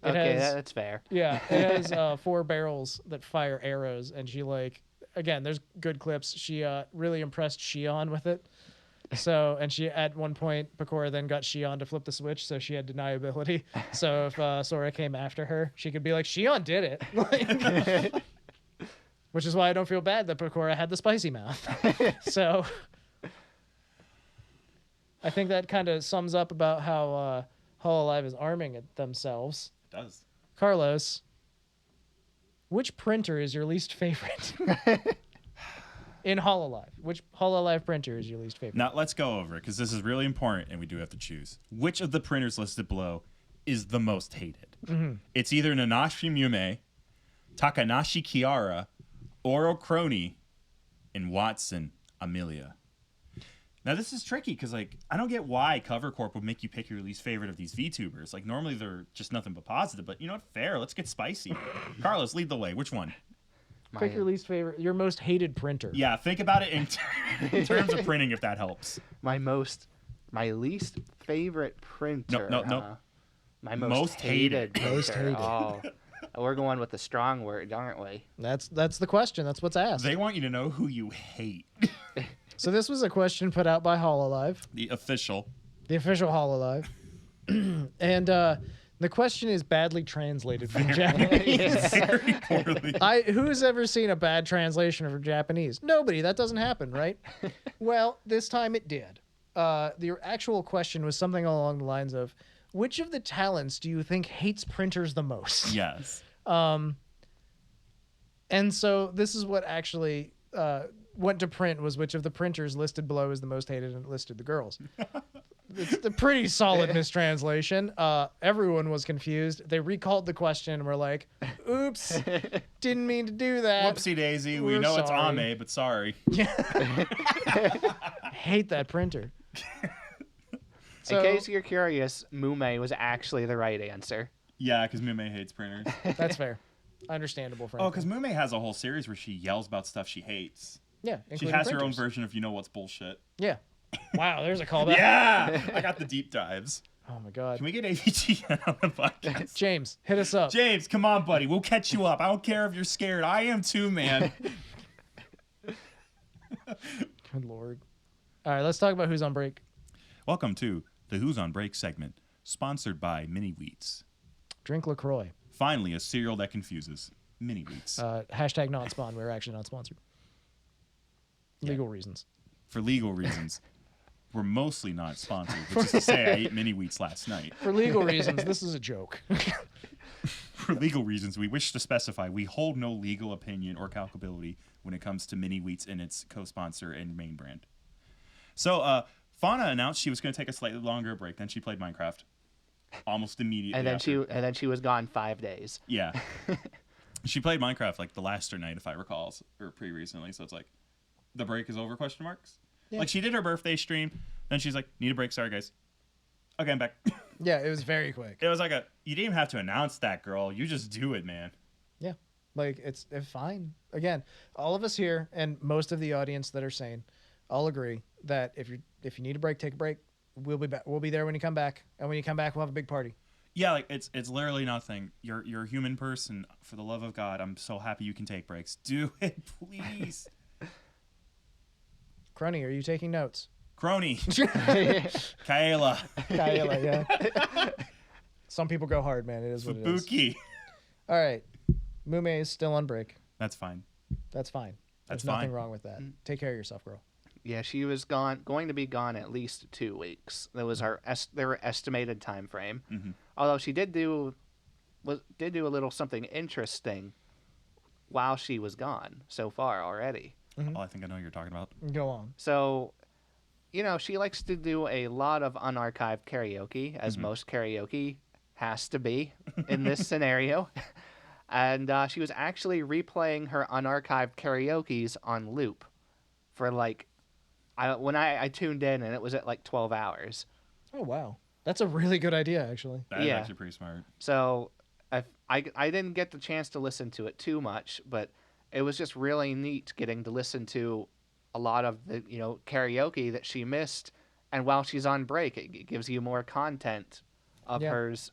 Okay, has, that's fair. yeah, it has 4 barrels that fire arrows, and she like, again, there's good clips. She really impressed Shion with it. So, and she at one point, Bakura then got Shion to flip the switch, so she had deniability. So if Sora came after her, she could be like, Shion did it. Like, which is why I don't feel bad that Bakura had the spicy mouth. So I think that kind of sums up about how Hololive is arming themselves. It does. Carlos, which printer is your least favorite? In Hololive. Which Hololive printer is your least favorite? Now, let's go over it, because this is really important, and we do have to choose. Which of the printers listed below is the most hated? It's either Nanashi Mume, Takanashi Kiara, Oro Crony, and Watson Amelia. Now, this is tricky, because, like, I don't get why Cover Corp would make you pick your least favorite of these VTubers. Like, normally they're just nothing but positive, but you know what? Fair. Let's get spicy. Carlos, lead the way. Which one? Pick your least favorite, your most hated printer. Yeah, think about it in terms of printing, if that helps. My least favorite printer. No. My Most hated. printer. Most hated. Oh, we're going with the strong word, aren't we? That's the question. That's what's asked. They want you to know who you hate. So this was a question put out by Hololive, The official. the official Hololive. And the question is badly translated from Japanese. Very poorly. Who's ever seen a bad translation of Japanese? Nobody. That doesn't happen, right? Well, this time it did. The actual question was something along the lines of, which of the talents do you think hates printers the most? Yes. And so this is what actually went to print, was which of the printers listed below is the most hated, and it listed the girls. It's a pretty solid mistranslation. Everyone was confused. They recalled the question and were like, oops, didn't mean to do that. Whoopsie daisy. We We're know it's sorry. Ame, but sorry. Hate that printer. So, In case you're curious, Mume was actually the right answer. Yeah, because Mume hates printers. that's fair. Understandable, Oh, frankly. because Mume has a whole series where she yells about stuff she hates. Yeah, She including has her own printers. version of You Know What's Bullshit. Yeah. Wow, there's a callback. Yeah! I got the deep dives. Oh, my God. Can we get AVGN on the podcast? James, hit us up. James, come on, buddy. We'll catch you up. I don't care if you're scared. I am too, man. Good Lord. All right, let's talk about who's on break. Welcome to the Who's on Break segment, sponsored by Mini Wheats. Drink LaCroix. Finally, a cereal that confuses. Mini Wheats. Hashtag not spawn. We're actually not sponsored. Legal reasons. For legal reasons, we're mostly not sponsored, which is to say I ate Mini Wheats last night. For legal reasons, this is a joke. For legal reasons, we wish to specify we hold no legal opinion or calculability when it comes to Mini Wheats and its co-sponsor and main brand. So, Fauna announced she was going to take a slightly longer break. Then she played Minecraft almost immediately. And then after. she was gone 5 days. Yeah. She played Minecraft like the last night, if I recall, or pretty recently. So it's like, the break is over? Question marks. Yeah. Like she did her birthday stream, then she's like, need a break. Sorry, guys. Okay, I'm back. Yeah, it was very quick. It was like you didn't even have to announce that, girl. You just do it, man. Yeah, like it's fine. Again, all of us here and most of the audience that are sane, all agree that if you need a break, take a break. We'll be back. We'll be there when you come back, and when you come back, we'll have a big party. Yeah, like it's literally nothing. You're a human person. For the love of God, I'm so happy you can take breaks. Do it, please. Crony, are you taking notes? Crony. Kaela. Kyla, yeah. Some people go hard, man. It is what it is. Fubuki. All right, Mume is still on break. That's fine. That's fine. There's That's nothing fine. wrong with that. Take care of yourself, girl. Yeah, she was going to be gone at least 2 weeks. That was their estimated time frame. Mm-hmm. Although she did do a little something interesting while she was gone so far already. Oh, I think I know what you're talking about. Go on. So, she likes to do a lot of unarchived karaoke, as most karaoke has to be in this scenario. And she was actually replaying her unarchived karaoke's on loop for when I tuned in, and it was at 12 hours. Oh wow, that's a really good idea, actually. That's Yeah. actually pretty smart. So I didn't get the chance to listen to it too much, but it was just really neat getting to listen to a lot of the karaoke that she missed, and while she's on break, it gives you more content of Yeah. hers,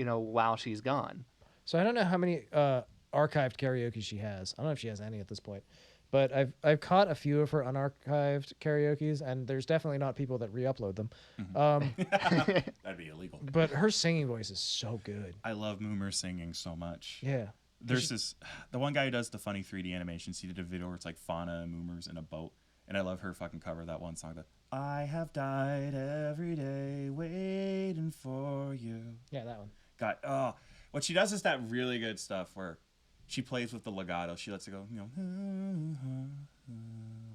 while she's gone. So I don't know how many archived karaoke she has. I don't know if she has any at this point. But I've caught a few of her unarchived karaoke's, and there's definitely not people that re-upload them. That'd be illegal. But her singing voice is so good. I love Moomer singing so much. Yeah. There's the one guy who does the funny 3D animations. He did a video where it's like Fauna and Moomers in a boat, and I love her fucking cover of that one song. That I have died every day waiting for you. Yeah, that one. God, what she does is that really good stuff where she plays with the legato. She lets it go,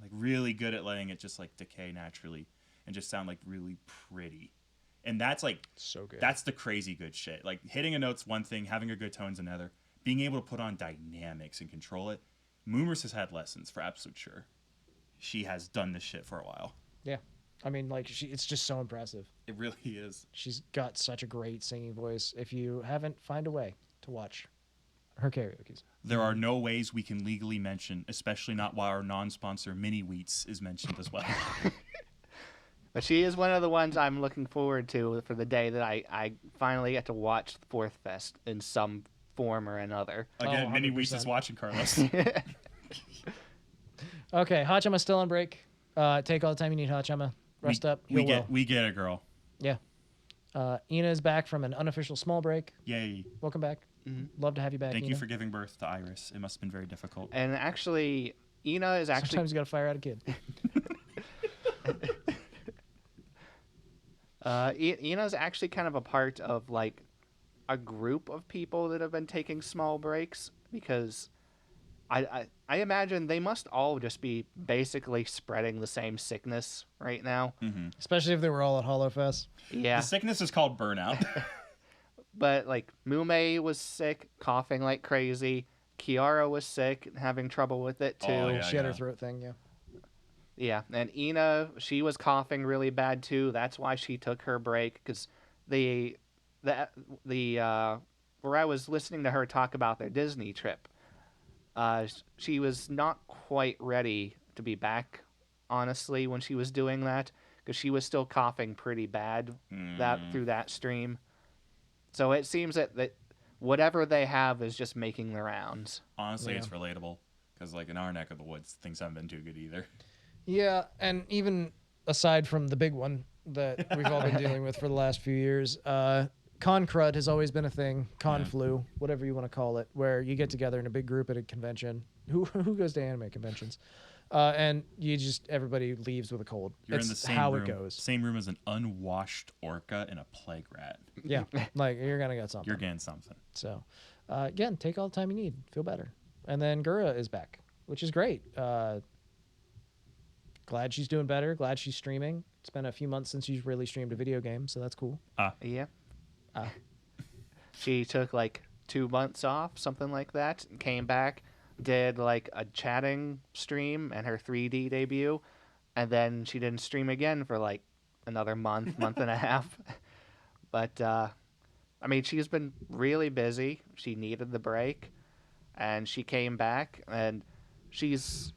like really good at letting it just like decay naturally and just sound like really pretty. And that's like so good. That's the crazy good shit. Like hitting a note's one thing, having a good tone's another. Being able to put on dynamics and control it. Moomers has had lessons for absolute sure. She has done this shit for a while. Yeah. I mean, like, it's just so impressive. It really is. She's got such a great singing voice. If you haven't, find a way to watch her karaoke's. There are no ways we can legally mention, especially not while our non-sponsor Mini Wheats is mentioned as well. But she is one of the ones I'm looking forward to for the day that I finally get to watch Fourth Fest in some form or another. Again, Mini Wheats 100%. is watching, Carlos. Okay, Hachama's still on break. Take all the time you need, Hachama. Rest up. We Heal well. get it, girl. Yeah. Ina is back from an unofficial small break. Yay. Welcome back. Love to have you back. Thank Ina. you for giving birth to Iris. It must have been very difficult. And actually, Ina is actually... Sometimes you gotta fire out a kid. Ina's actually kind of a part of like a group of people that have been taking small breaks because I imagine they must all just be basically spreading the same sickness right now. Especially if they were all at HoloFest. Yeah. The sickness is called burnout. But like Mume was sick, coughing like crazy. Kiara was sick, having trouble with it too. Oh, yeah. She had her throat thing, yeah. Yeah, and Ina, she was coughing really bad too. That's why she took her break because the where I was listening to her talk about their Disney trip, she was not quite ready to be back, honestly, when she was doing that because she was still coughing pretty bad through that stream. So it seems that whatever they have is just making the rounds. Honestly, Yeah. it's relatable because like in our neck of the woods, things haven't been too good either. Yeah, and even aside from the big one that we've all been dealing with for the last few years, con crud has always been a thing. Con flu, whatever you want to call it, where you get together in a big group at a convention. Who goes to anime conventions? And everybody leaves with a cold. You're It's in the same how room, it goes. Same room as an unwashed orca and a plague rat. Yeah, like you're gonna get something. You're getting something. So, again, take all the time you need. Feel better. And then Gura is back, which is great. Glad she's doing better. Glad she's streaming. It's been a few months since she's really streamed a video game, so that's cool. Yeah. She took like 2 months off, something like that, and came back, did like a chatting stream and her 3D debut, and then she didn't stream again for like another month and a half. But I mean, she's been really busy. She needed the break, and she came back, and she's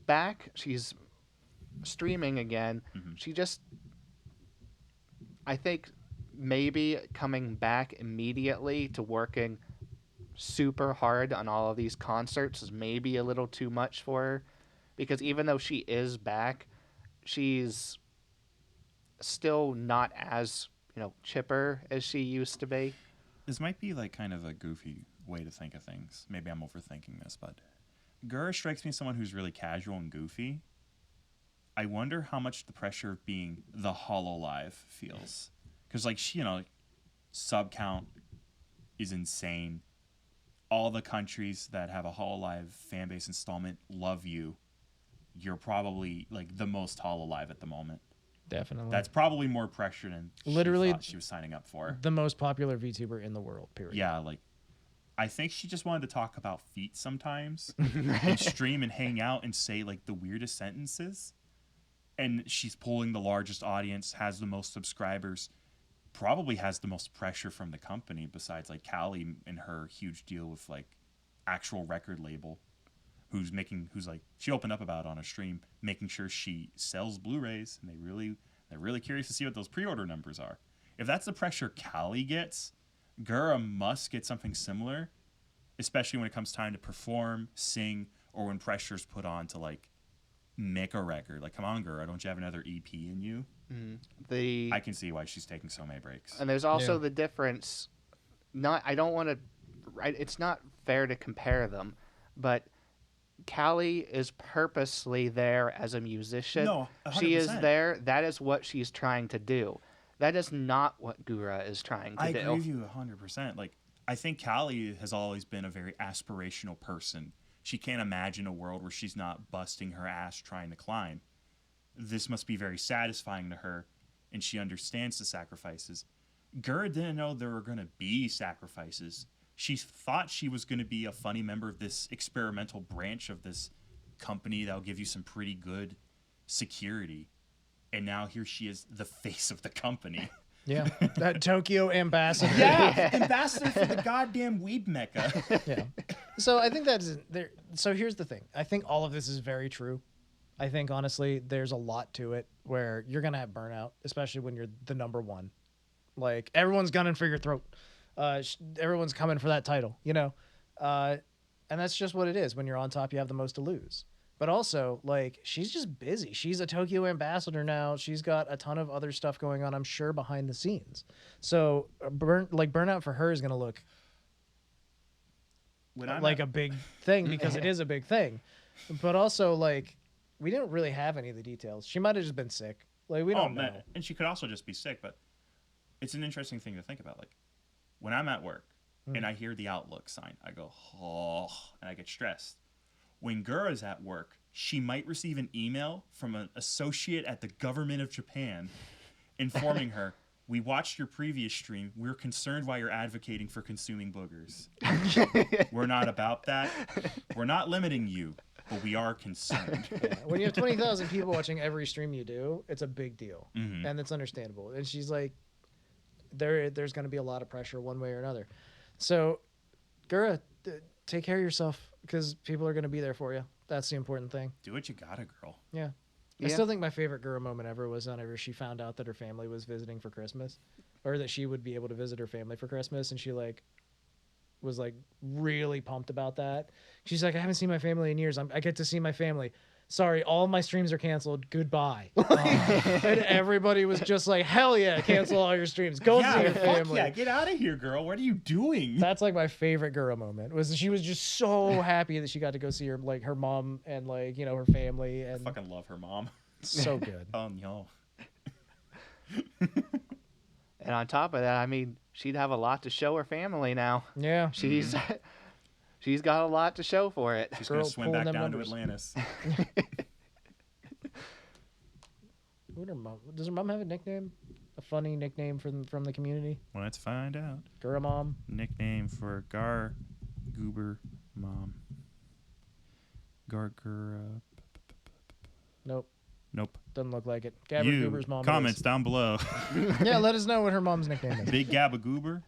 back. She's streaming again. She just, I think, maybe coming back immediately to working super hard on all of these concerts is maybe a little too much for her, because even though she is back, she's still not as chipper as she used to be. This might be like kind of a goofy way to think of things. Maybe I'm overthinking this, but Gura strikes me as someone who's really casual and goofy. I wonder how much the pressure of being the Hololive feels. Because, like, she, sub count is insane. All the countries that have a Hololive fan base installment love you. You're probably, like, the most Hololive at the moment. Definitely. That's probably more pressure than Literally she thought she was signing up for. the most popular VTuber in the world, period. Yeah, like, I think she just wanted to talk about feet sometimes and stream and hang out and say, like, the weirdest sentences. And she's pulling the largest audience, has the most subscribers, probably has the most pressure from the company besides, like, Callie and her huge deal with, like, actual record label who's like, she opened up about it on a stream, making sure she sells Blu-rays, and they're really curious to see what those pre-order numbers are. if that's the pressure Callie gets, Gura must get something similar, especially when it comes time to perform, sing, or when pressure's put on to like make a record. Like, come on, Gura, don't you have another EP in you? I can see why she's taking so many breaks. And there's also the difference. I don't want to. It's not fair to compare them, but Callie is purposely there as a musician. No, 100%. She is there. That is what she's trying to do. That is not what Gura is trying to do. I agree with you 100%. Like, I think Callie has always been a very aspirational person. She can't imagine a world where she's not busting her ass trying to climb. This must be very satisfying to her, and she understands the sacrifices. Gura didn't know there were going to be sacrifices. She thought she was going to be a funny member of this experimental branch of this company that will give you some pretty good security. And now here she is, the face of the company. Yeah, that Tokyo ambassador. Yeah, ambassador for the goddamn weed mecca. Yeah. So I think that's there. So here's the thing. I think all of this is very true. I think honestly, there's a lot to it where you're gonna have burnout, especially when you're the number one. Like everyone's gunning for your throat. Everyone's coming for that title, you know. And that's just what it is. When you're on top, you have the most to lose. But also, like, she's just busy. She's a Tokyo ambassador now. She's got a ton of other stuff going on, I'm sure, behind the scenes. So, burnout for her is going to look like a big thing because it is a big thing. But also, like, we didn't really have any of the details. She might have just been sick. Like, we don't know. And she could also just be sick, but it's an interesting thing to think about. Like, when I'm at work and I hear the Outlook sign, I go, oh, and I get stressed. When Gura's at work, she might receive an email from an associate at the government of Japan informing her, we watched your previous stream. We're concerned why you're advocating for consuming boogers. We're not about that. We're not limiting you, but we are concerned. Yeah. When you have 20,000 people watching every stream you do, it's a big deal. Mm-hmm. And it's understandable. And she's like, there's going to be a lot of pressure one way or another. So, Gura, take care of yourself because people are going to be there for you. That's the important thing. Do what you gotta, girl. Yeah. I still think my favorite Gura moment ever was whenever she found out that her family was visiting for Christmas, or that she would be able to visit her family for Christmas, and she was really pumped about that. She's like, I haven't seen my family in years. I get to see my family. Sorry, all my streams are canceled. Goodbye. And everybody was just like, hell yeah, cancel all your streams. Go see your family. Yeah, get out of here, girl. What are you doing? That's like my favorite Gura moment. Was she was just so happy that she got to go see her mom and her family. And I fucking love her mom. So good. No. And on top of that, I mean, she'd have a lot to show her family now. Yeah. She's got a lot to show for it. She's going to swim back down to Atlantis. Does her mom have a nickname? A funny nickname from the community? Let's find out. Gura mom? Nickname for Gar Goober mom. Gura. Nope. Nope. Doesn't look like it. Gabba Goober's mom. Comments down below. Yeah, let us know what her mom's nickname is. Big Gabba Goober.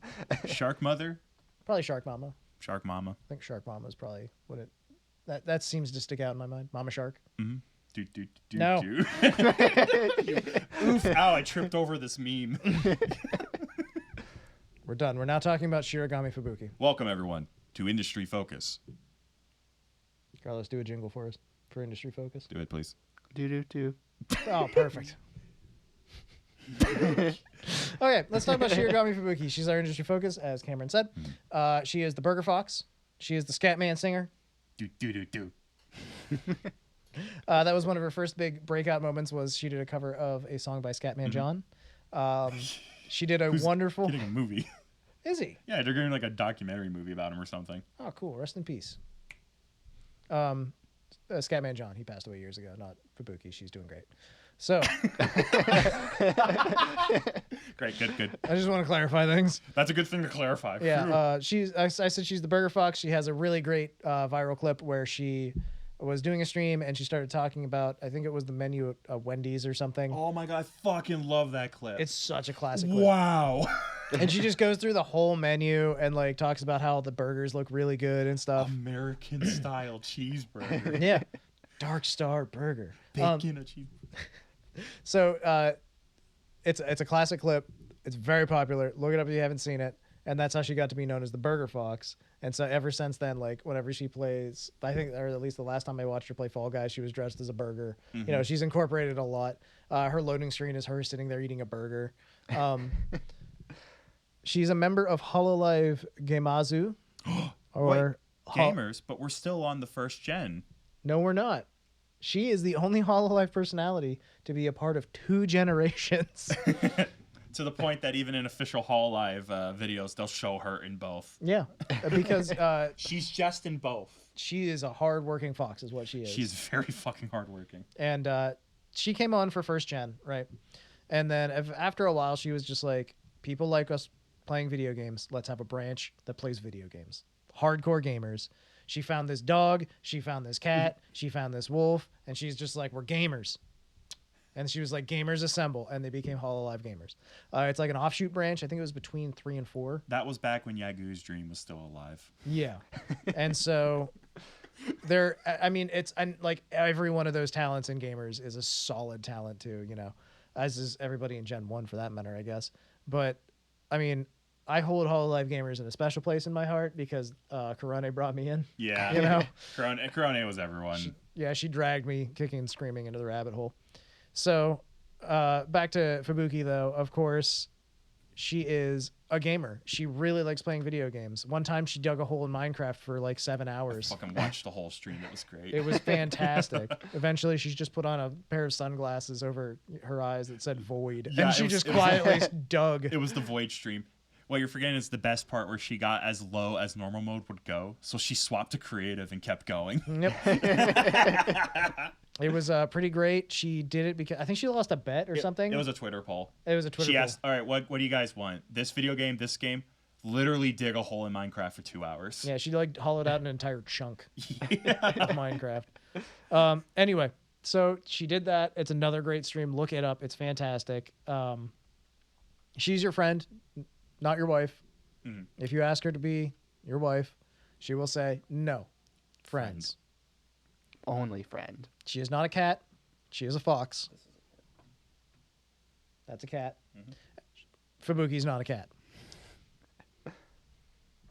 Shark Mother. Probably Shark Mama. Shark Mama. I think Shark Mama is probably what it. That seems to stick out in my mind. Mama Shark. Mm-hmm. No. Oof! Ow! I tripped over this meme. We're done. We're now talking about Shirogami Fubuki. Welcome everyone to Industry Focus. Carlos, do a jingle for us for Industry Focus. Do it, please. Do. Oh, perfect. Okay, let's talk about Shirogami Fubuki. She's our Industry Focus, as Cameron said. She is the Burger Fox. She is the Scatman singer. Do. That was one of her first big breakout moments. Was she did a cover of a song by Scatman John. She did a wonderful. Getting a movie. Is he? Yeah, they're getting like a documentary movie about him or something. Oh, cool. Rest in peace. Scatman John. He passed away years ago. Not Fubuki. She's doing great. So. Great. Good. I just want to clarify things. That's a good thing to clarify. Yeah. I said she's the Burger Fox. She has a really great viral clip where she was doing a stream and she started talking about, I think it was the menu at Wendy's or something. Oh my god, I fucking love that clip. It's such a classic clip. Wow. And she just goes through the whole menu and talks about how the burgers look really good and stuff. American style cheeseburger. Yeah. Dark Star Burger. Bacon a cheeseburger. So it's a classic clip. It's very popular. Look it up if you haven't seen it. And that's how she got to be known as the Burger Fox. And so ever since then, like whenever she plays, I think, or at least the last time I watched her play Fall Guys, she was dressed as a burger. You know, she's incorporated a lot. Her loading screen is her sitting there eating a burger. She's a member of Hololive Gemazu. Wait, gamers, but we're still on the first gen. No, we're not. She is the only Hololive personality to be a part of 2 generations. To the point that even in official Hololive videos, they'll show her in both. Yeah, because she's just in both. She is a hardworking fox, is what she is. She's very fucking hardworking. And she came on for first gen, right? And then after a while, she was just like, people like us playing video games. Let's have a branch that plays video games. Hardcore gamers. She found this dog. She found this cat. She found this wolf. And she's just like, we're gamers. And she was like, gamers assemble. And they became Hololive Gamers. It's like an offshoot branch. I think it was between 3 and 4. That was back when Yagu's dream was still alive. Yeah. And so there, I mean, it's, and like every one of those talents in gamers is a solid talent too, you know, as is everybody in Gen 1 for that matter, I guess. But I mean, I hold Hololive Gamers in a special place in my heart because Corone brought me in. Yeah. You know? Corone was everyone. She dragged me kicking and screaming into the rabbit hole. So back to Fubuki, though, of course, she is a gamer. She really likes playing video games. One time she dug a hole in Minecraft for like 7 hours. I fucking watched the whole stream. It was great. It was fantastic. Eventually, she's just put on a pair of sunglasses over her eyes that said void. Yeah, and she just quietly dug. It was the void stream. What you're forgetting is the best part where she got as low as normal mode would go. So she swapped to creative and kept going. Yep. It was pretty great. She did it because I think she lost a bet or something. It was a Twitter poll. It was a Twitter poll. She asked, all right, what do you guys want? This video game, this game? Literally dig a hole in Minecraft for 2 hours. Yeah, she like hollowed out an entire chunk of Minecraft. Anyway, so she did that. It's another great stream. Look it up. It's fantastic. She's your friend, not your wife. Mm-hmm. If you ask her to be your wife, she will say no. Friends. Only friend. She is not a cat. She is a fox. That's a cat. Mm-hmm. Fubuki's not a cat.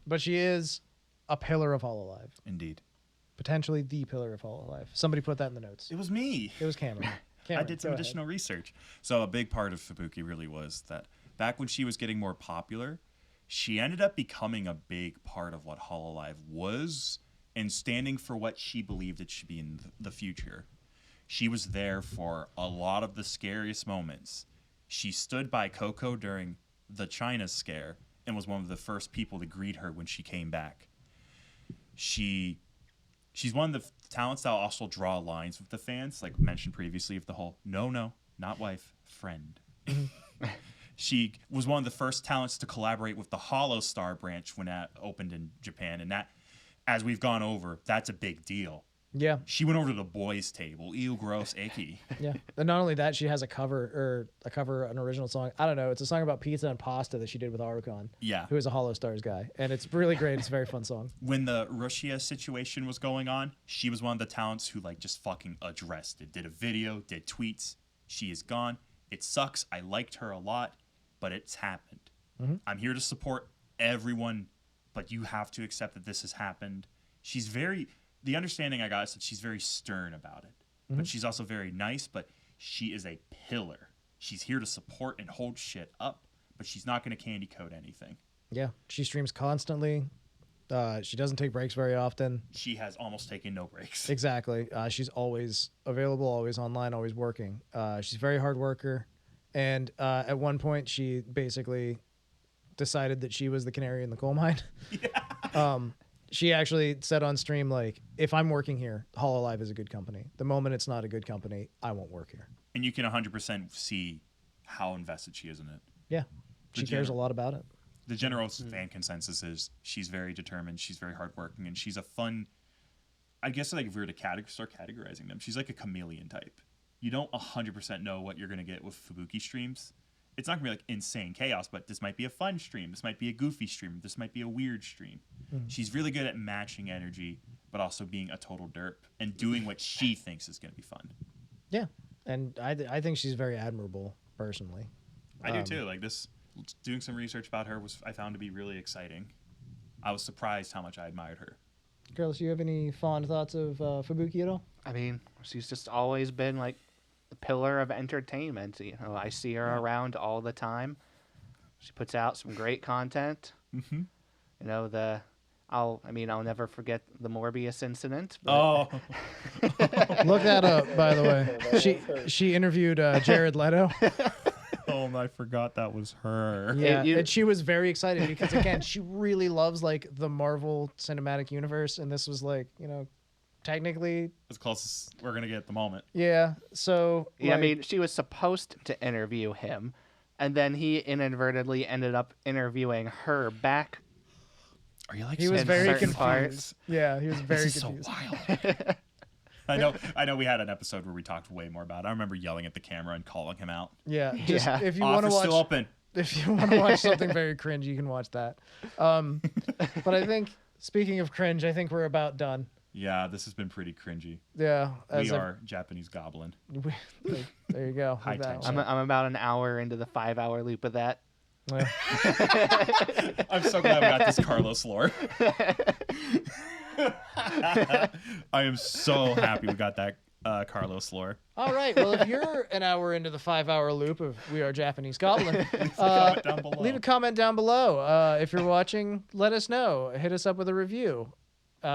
But she is a pillar of Hololive. Indeed. Potentially the pillar of Hololive. Somebody put that in the notes. It was me. It was Cameron. I did some additional research. So a big part of Fubuki really was that back when she was getting more popular, she ended up becoming a big part of what Hololive was and standing for what she believed it should be in the future. She was there for a lot of the scariest moments. She stood by Coco during the China scare and was one of the first people to greet her when she came back. She's one of the talents that also draw lines with the fans, like mentioned previously, of the whole, no, not wife, friend. She was one of the first talents to collaborate with the Hollow Star branch when that opened in Japan, and that, as we've gone over, that's a big deal. Yeah. She went over to the boys' table. Ew, gross, icky. Yeah. And not only that, she has an original song. I don't know. It's a song about pizza and pasta that she did with Arukon. Yeah. Who is a Hollow Stars guy. And it's really great. It's a very fun song. When the Russia situation was going on, she was one of the talents who just fucking addressed it. Did a video, did tweets. She is gone. It sucks. I liked her a lot, but it's happened. Mm-hmm. I'm here to support everyone, but you have to accept that this has happened. The understanding I got is that she's very stern about it, but she's also very nice, but she is a pillar. She's here to support and hold shit up, but she's not going to candy coat anything. Yeah. She streams constantly. She doesn't take breaks very often. She has almost taken no breaks. Exactly. She's always available, always online, always working. She's a very hard worker. And at one point, she basically decided that she was the canary in the coal mine. Yeah. She actually said on stream, like, if I'm working here, Hololive is a good company. The moment it's not a good company, I won't work here. And you can 100% see how invested she is in it. Yeah. She cares a lot about it. The general fan consensus is she's very determined, she's very hardworking, and she's a fun, I guess like if we were to start categorizing them, she's like a chameleon type. You don't 100% know what you're going to get with Fubuki streams. It's not going to be like insane chaos, but this might be a fun stream. This might be a goofy stream. This might be a weird stream. Mm-hmm. She's really good at matching energy, but also being a total derp and doing what she thinks is going to be fun. Yeah. And I think she's very admirable, personally. I do too. Like this, doing some research about her I found to be really exciting. I was surprised how much I admired her. Carlos, you have any fond thoughts of Fubuki at all? I mean, she's just always been like the pillar of entertainment. You know, I see her around all the time. She puts out some great content. Mm-hmm. You know, I'll never forget the Morbius incident. But Oh, Look that up, by the way. She interviewed Jared Leto. oh, I forgot that was her. Yeah, you- and she was very excited because again, she really loves like the Marvel Cinematic Universe, and this was like, you know, technically, As close as we're gonna get at the moment. yeah. So Yeah, I like, mean, she was supposed to interview him, and then he inadvertently ended up interviewing her back. Are you like he was in very certain confused. parts. Yeah, he was very This is confused. so wild. I know. We had an episode where we talked way more about it. I remember yelling at the camera and calling him out. Yeah, just Yeah. if you want to Office watch, still open. if you want to watch something very cringe, you can watch that. But I think speaking of cringe, I think we're about done. Yeah, this has been pretty cringy. Yeah, We are Japanese Goblin. there you go. High with that tension. one. I'm about an hour into the 5-hour loop of that. Yeah. I'm so glad we got this Carlos lore. I am so happy we got that Carlos lore. All right. Well, if you're an hour into the 5-hour loop of We Are Japanese Goblin, Comment down below. leave a comment down below. If you're watching, let us know. Hit us up with a review.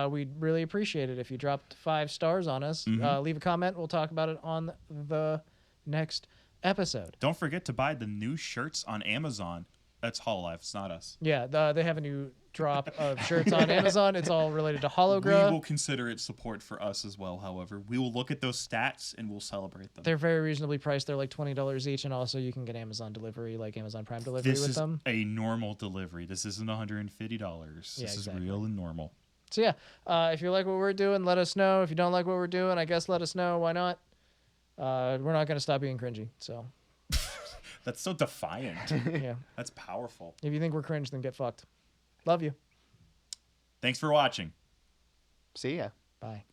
We'd really appreciate it if you dropped 5 stars on us. Leave a comment. We'll talk about it on the next episode. Don't forget to buy the new shirts on Amazon. That's Hololive. It's not us. Yeah, they have a new drop of shirts on Amazon. It's all related to We Hologra. will consider it support for us as well, however. We will look at those stats and we'll celebrate them. They're very reasonably priced. They're like $20 each, and also you can get Amazon delivery, like Amazon Prime delivery This with is them. a normal delivery. This isn't $150. This is exactly. real and normal. So yeah, if you like what we're doing, let us know. If you don't like what we're doing, I guess let us know. Why not? We're not going to stop being cringy. So That's so defiant. yeah, That's powerful. if you think we're cringe, then get fucked. Love you. Thanks for watching. See ya. Bye.